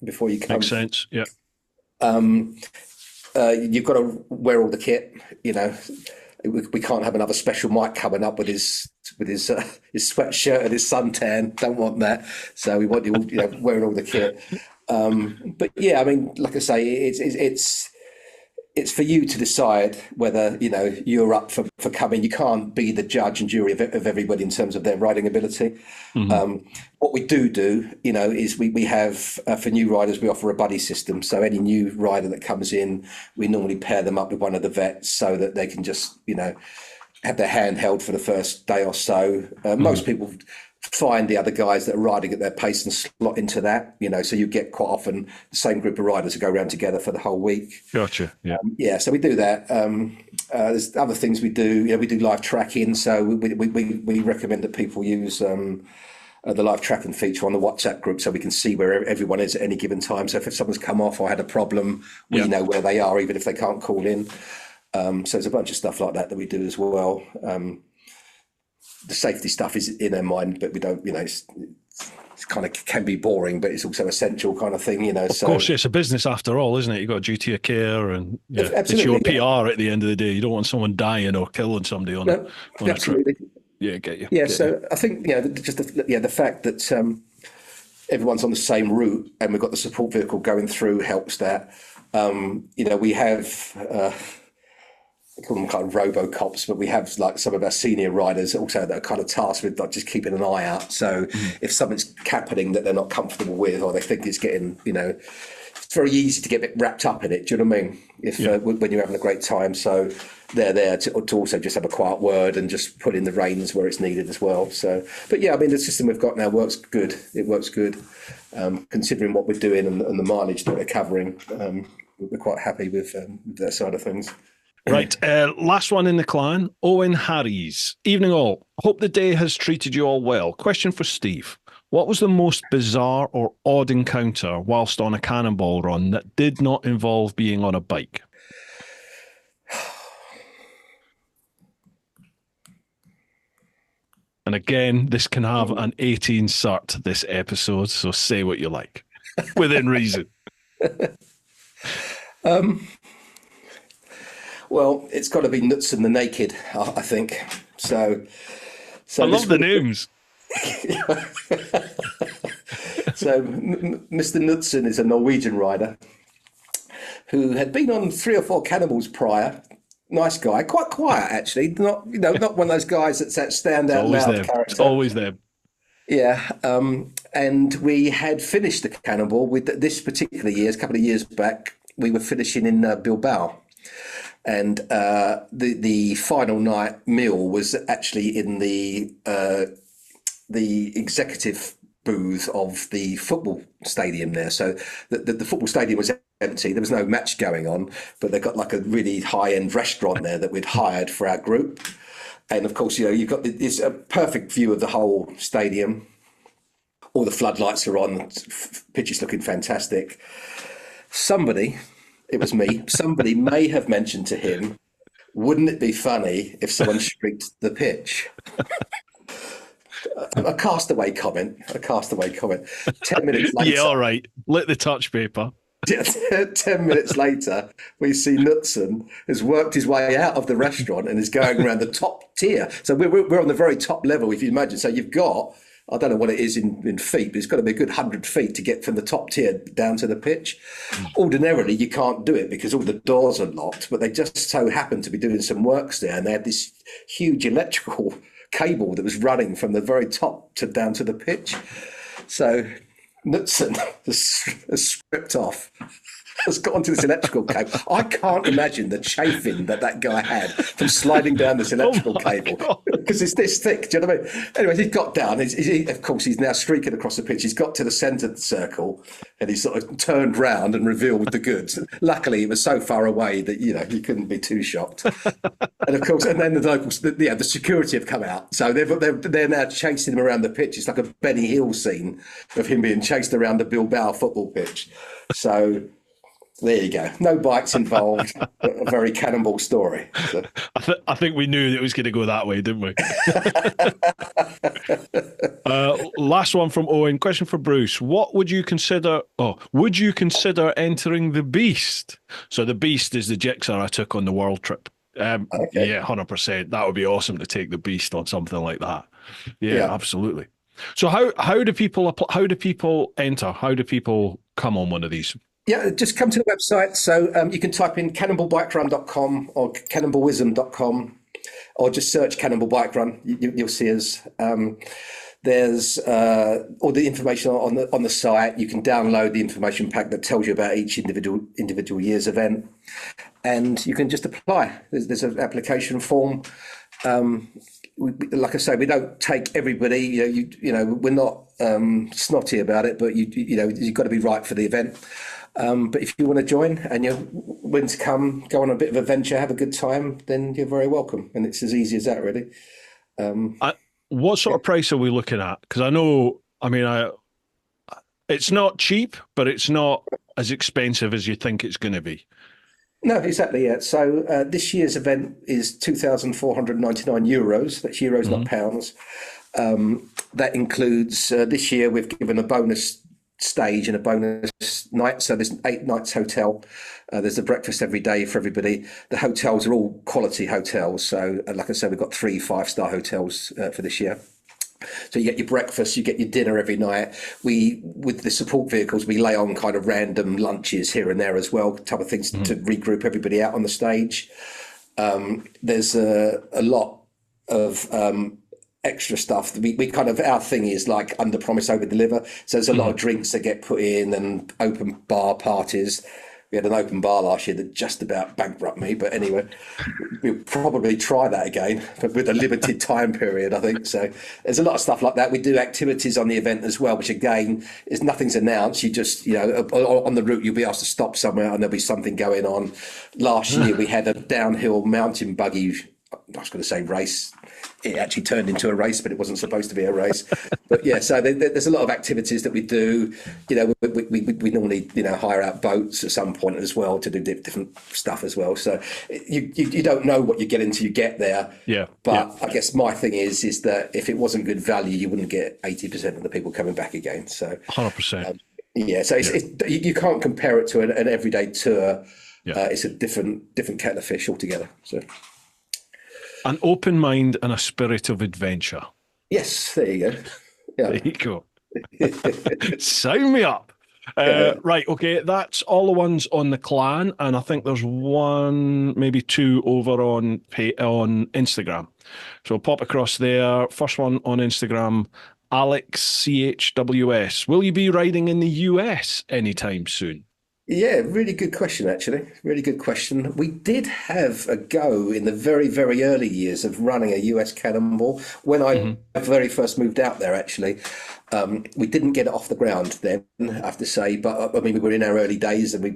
before you come. Makes sense. Yeah. You've got to wear all the kit. We can't have another special Mike coming up with his sweatshirt and his suntan. Don't want that. So we want you all, wearing all the kit. But yeah, I mean, like I say, it's for you to decide whether you're up for coming. You can't be the judge and jury of everybody in terms of their riding ability. What we do is we have for new riders, we offer a buddy system. So any new rider that comes in, we normally pair them up with one of the vets so that they can just have their hand held for the first day or so. Most people find the other guys that are riding at their pace and slot into that, so you get quite often the same group of riders who go around together for the whole week. Gotcha. Yeah. So we do that. There's other things we do. We do live tracking. So we recommend that people use the live tracking feature on the WhatsApp group so we can see where everyone is at any given time. So if someone's come off or had a problem, we know where they are, even if they can't call in. So there's a bunch of stuff like that we do as well. The safety stuff is in our mind, but we don't, it's kind of can be boring, but it's also essential kind of thing, Of course, it's a business after all, isn't it? You've got a duty of care, and it's your PR at the end of the day. You don't want someone dying or killing somebody on a trip. Yeah, get you. Yeah, I think, just the fact that everyone's on the same route and we've got the support vehicle going through helps that. We have... I call them kind of robo-cops, but we have like some of our senior riders also that are kind of tasked with like just keeping an eye out. So if something's happening that they're not comfortable with, or they think it's getting, it's very easy to get a bit wrapped up in it. Do you know what I mean? When you're having a great time. So they're there to also just have a quiet word and just put in the reins where it's needed as well. So, but yeah, I mean, the system we've got now works good. It works good. Considering what we're doing and the mileage that we're covering, we're quite happy with that side of things. Right, last one in the clan, Owen Harries. Evening all. Hope the day has treated you all well. Question for Steve. What was the most bizarre or odd encounter whilst on a Cannonball run that did not involve being on a bike? And again, this can have an 18 cert, this episode, so say what you like, within reason. Well, it's got to be Knutson the Naked, I think. So I love the names. So Mr. Knutson is a Norwegian rider who had been on 3 or 4 Cannonballs prior. Nice guy, quite quiet actually. Not not one of those guys that's that standout loud character. It's always them. Yeah, and we had finished the Cannonball with this particular year, a couple of years back. We were finishing in Bilbao. And the final night meal was actually in the executive booth of the football stadium there. So the football stadium was empty. There was no match going on, but they got like a really high-end restaurant there that we'd hired for our group. And of course, you've got this a perfect view of the whole stadium. All the floodlights are on. Pitch is looking fantastic. It was me. Somebody may have mentioned to him, wouldn't it be funny if someone streaked the pitch? A castaway comment. 10 minutes later. Yeah, all right. Lit the touch paper. 10 minutes later, we see Knutson has worked his way out of the restaurant and is going around the top tier. So we're on the very top level, if you imagine. So you've got, I don't know what it is in feet, but it's got to be a good 100 feet to get from the top tier down to the pitch. Ordinarily, you can't do it because all the doors are locked, but they just so happened to be doing some works there, and they had this huge electrical cable that was running from the very top to down to the pitch. So Knutson has stripped off, has got onto this electrical cable. I can't imagine the chafing that guy had from sliding down this electrical cable, because it's this thick. Do you know what I mean? Anyway, he got down. Of course, he's now streaking across the pitch. He's got to the centre of the circle, and he sort of turned round and revealed the goods. Luckily, it was so far away that you couldn't be too shocked. And of course, and then the locals, the security have come out, so they're now chasing him around the pitch. It's like a Benny Hill scene of him being chased around the Bilbao football pitch. So. There you go. No bikes involved. A very Cannonball story. So. I think we knew that it was going to go that way, didn't we? Last one from Owen. Question for Bruce. What would you consider? Would you consider entering the Beast? So the Beast is the jigsaw I took on the world trip. Okay. Yeah, 100%. That would be awesome to take the Beast on something like that. Yeah. Absolutely. So how do people enter? How do people come on one of these? Yeah, just come to the website. So you can type in cannonballbikerun.com or cannonballism.com, or just search Cannonball Bike Run. You'll see us. There's all the information on the site. You can download the information pack that tells you about each individual year's event, and you can just apply. There's an application form. Like I say, we don't take everybody. We're not snotty about it, but you've got to be right for the event. But if you want to join and you're willing to come, go on a bit of a venture, have a good time, then you're very welcome. And it's as easy as that, really. What sort of price are we looking at? Because it's not cheap, but it's not as expensive as you think it's going to be. No, exactly. Yeah. So this year's event is €2,499. That's euros, not pounds. That includes this year we've given a bonus stage and a bonus night. So there's 8 nights hotel. There's a breakfast every day for everybody. The hotels are all quality hotels. So like I said, we've got 3 5-star hotels for this year. So you get your breakfast, you get your dinner every night. With the support vehicles, we lay on kind of random lunches here and there as well, type of things to regroup everybody out on the stage. There's a lot of extra stuff. We kind of, our thing is like under promise, over deliver. So there's a lot of drinks that get put in and open bar parties. We had an open bar last year that just about bankrupted me, but anyway, we'll probably try that again, but with a limited time period, I think. So there's a lot of stuff like that. We do activities on the event as well, which again is nothing's announced. You just, on the route, you'll be asked to stop somewhere and there'll be something going on. Last year we had a downhill mountain buggy, I was going to say race. It actually turned into a race, but it wasn't supposed to be a race. But yeah, so there's a lot of activities that we do. We normally hire out boats at some point as well to do different stuff as well. So you don't know what you get until you get there. Yeah. But I guess my thing is that if it wasn't good value, you wouldn't get 80% of the people coming back again. So 100%. So you can't compare it to an everyday tour. It's a different kettle of fish altogether. So. An open mind and a spirit of adventure. Yes, there you go. Yeah. There you go. Sign me up. Right, okay, that's all the ones on the clan, and I think there's 1, maybe 2 over on Instagram. So pop across there. First one on Instagram, Alex CHWS. Will you be riding in the US anytime soon? Yeah, really good question, actually. Really good question. We did have a go in the very, very early years of running a US Cannonball when I very first moved out there, actually. We didn't get it off the ground then, I have to say. But, we were in our early days and we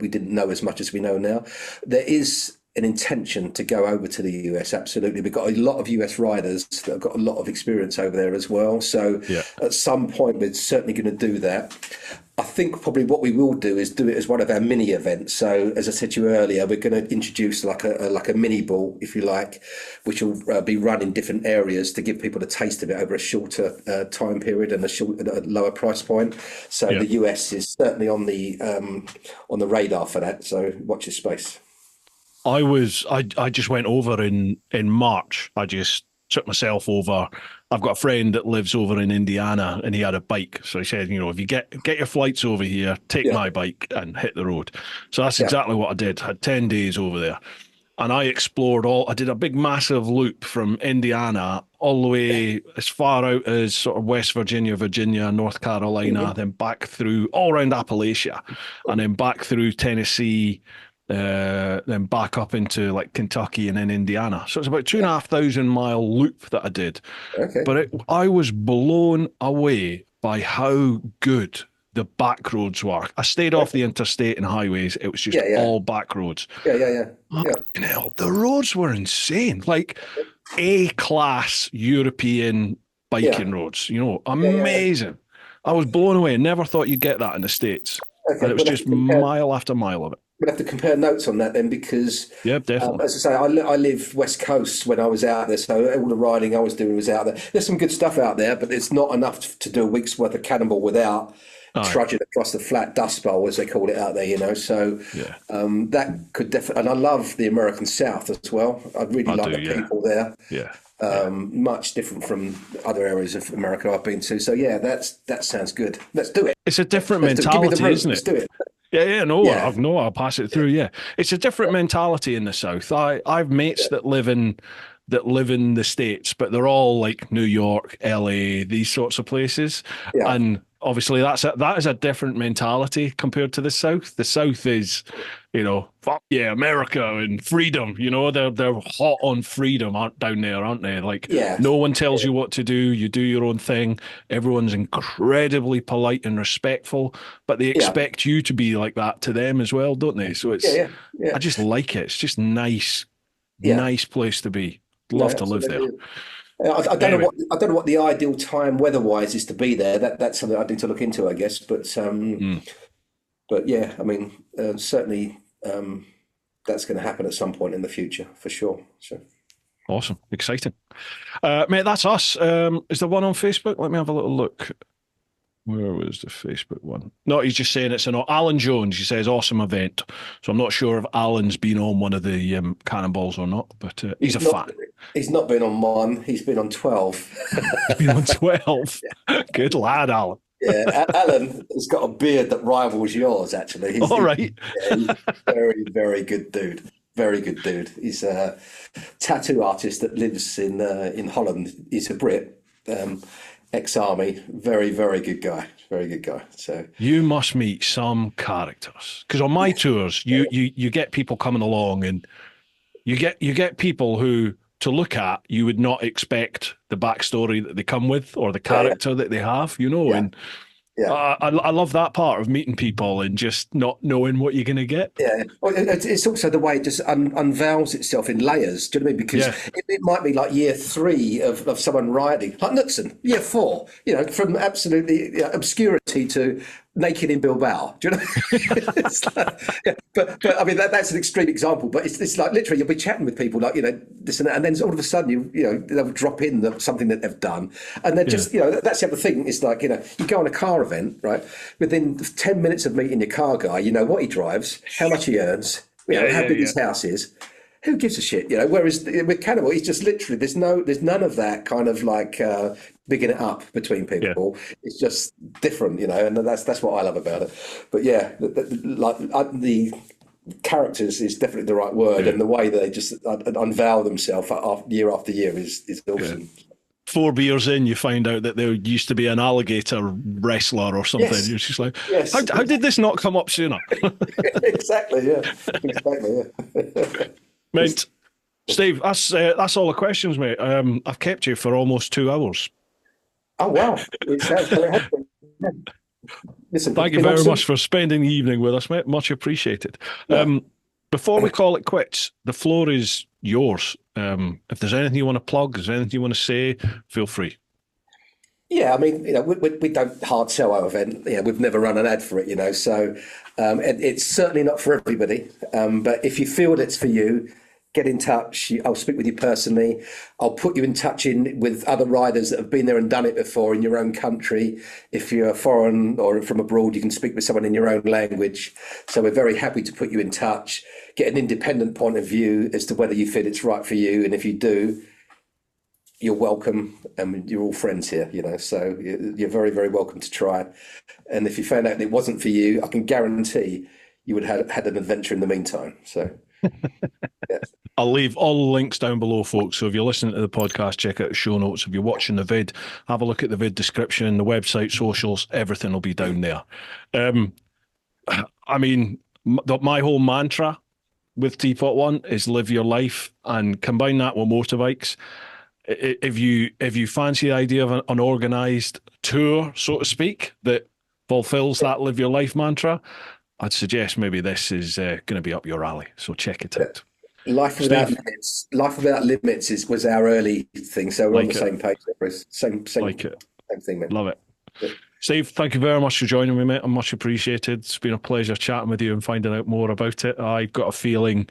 didn't know as much as we know now. There is an intention to go over to the US, absolutely. We've got a lot of US riders that have got a lot of experience over there as well. So at some point, we're certainly going to do that. I think probably what we will do is do it as one of our mini events. So as I said to you earlier, we're going to introduce like a mini ball, if you like, which will be run in different areas to give people a taste of it over a shorter time period and a lower price point. So the US is certainly on the radar for that. So watch your space. I just went over in March. I just took myself over. I've got a friend that lives over in Indiana, and he had a bike. So he said, if you get your flights over here, take my bike and hit the road. So that's exactly what I did. Had 10 days over there. And I explored I did a big, massive loop from Indiana all the way as far out as sort of West Virginia, North Carolina, then back through all around Appalachia, and then back through Tennessee, then back up into like Kentucky and then Indiana. So it's about 2,500-mile loop that I did. Okay. But I was blown away by how good the back roads were. I stayed off the interstate and highways. It was just all back roads. Yeah. The roads were insane. Like A-class European biking roads, amazing. I was blown away. Never thought you'd get that in the States. Okay, and it was just mile after mile of it. We'll have to compare notes on that then, because definitely. as I say, I live West Coast when I was out there, so all the riding I was doing was out there. There's some good stuff out there, but it's not enough to do a week's worth of Cannonball without trudging across the flat dust bowl, as they call it out there, So that could definitely, and I love the American South as well. I really like the people there. Much different from other areas of America I've been to. So that sounds good. Let's do it. It's a different mentality, isn't it? Let's do it. I'll pass it through. Yeah, it's a different mentality in the South. I've mates that live in the States, but they're all like New York, LA, these sorts of places, and obviously that is a different mentality compared to the South. The South is, fuck yeah, America and freedom. They're hot on freedom, aren't they? Like, no one tells you what to do. You do your own thing. Everyone's incredibly polite and respectful, but they expect you to be like that to them as well, don't they? So it's, I just like it. It's just nice place to be. Love to live there. I don't know what the ideal time weather-wise is to be there. That's something I need to look into, I guess. But yeah, I mean, certainly that's going to happen at some point in the future for sure. So awesome, exciting, mate. That's us. Is there one on Facebook? Let me have a little look. Where was the Facebook one? No, he's just saying it's an Alan Jones. He says awesome event. So I'm not sure if Alan's been on one of the Cannonballs or not, but he's a fan. He's not been on one. He's been on 12. He's been on 12. Good lad, Alan. Yeah, Alan has got a beard that rivals yours. Actually, he's right. He's very, very good dude. Very good dude. He's a tattoo artist that lives in Holland. He's a Brit. Ex-army, very, very good guy. Very good guy. So you must meet some characters, because on my tours, you get people coming along, and you get people who, to look at, you would not expect the backstory that they come with or the character that they have, and I love that part of meeting people and just not knowing what you're going to get. Yeah, well, it's also the way it just unveils itself in layers. Do you know what I mean? Because it might be like year 3 of someone riding, like Knudsen, year 4. From absolutely obscurity to naked in Bilbao. Do you know? It's like, but I mean that's an extreme example. But it's like literally you'll be chatting with people like this and that, and then all of a sudden they'll drop in something that they've done, and they're just that's the other thing. It's like you go on a car event, right? Within 10 minutes of meeting your car guy, you know what he drives, how much he earns, how big his house is. Who gives a shit, Whereas with Cannonball, it's just literally there's none of that kind of like bigging it up between people. Yeah. It's just different, and that's what I love about it. But the characters is definitely the right word, and the way they just unveil themselves year after year is awesome. Yeah. 4 beers in, you find out that there used to be an alligator wrestler or something. Yes. You're just like, how did this not come up sooner? Exactly, yeah. Mate, Steve, that's all the questions, mate. I've kept you for almost 2 hours. Oh, wow. It sounds very happy. Listen, thank you very much for spending the evening with us, mate. Much appreciated. Yeah. Before we call it quits, the floor is yours. If there's anything you want to plug, if there's anything you want to say, feel free. Yeah, I mean, we don't hard sell our event. We've never run an ad for it, so it's certainly not for everybody. But if you feel it's for you, get in touch. I'll speak with you personally. I'll put you in touch with other riders that have been there and done it before in your own country. If you're foreign or from abroad, you can speak with someone in your own language. So we're very happy to put you in touch, get an independent point of view as to whether you feel it's right for you. And if you do, you're welcome, and you're all friends here, so you're very, very welcome to try. And if you found out it wasn't for you, I can guarantee you would have had an adventure in the meantime. So, yeah. I'll leave all the links down below, folks. So if you're listening to the podcast, check out the show notes. If you're watching the vid, have a look at the vid description, the website, socials, everything will be down there. I mean, my whole mantra with TeapotOne is live your life, and combine that with motorbikes. If you fancy the idea of an organised tour, so to speak, that fulfills that live your life mantra, I'd suggest maybe this is going to be up your alley. So check it out. Life Without Limits. Life Without Limits was our early thing, so we're on the same page. Same thing, man. Love it. Yeah. Steve, thank you very much for joining me, mate. I'm much appreciated. It's been a pleasure chatting with you and finding out more about it. I've got a feeling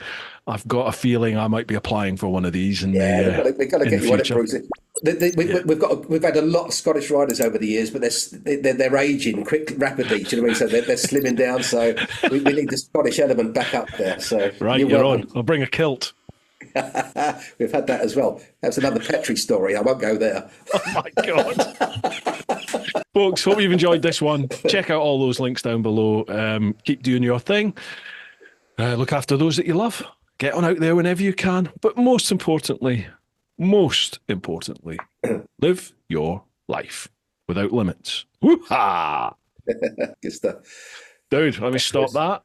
I might be applying for one of these. And we've got to get you on it, Bruce. We've had a lot of Scottish riders over the years, but they're aging rapidly. Do you know what I mean? So they're slimming down. So we need the Scottish element back up there. So right, you're on. I'll bring a kilt. We've had that as well. That's another Petri story. I won't go there. Oh my God. Folks, hope you've enjoyed this one. Check out all those links down below. Keep doing your thing. Look after those that you love. Get on out there whenever you can. But most importantly, live your life without limits. Woo-ha! Good stuff. Dude, let me stop that.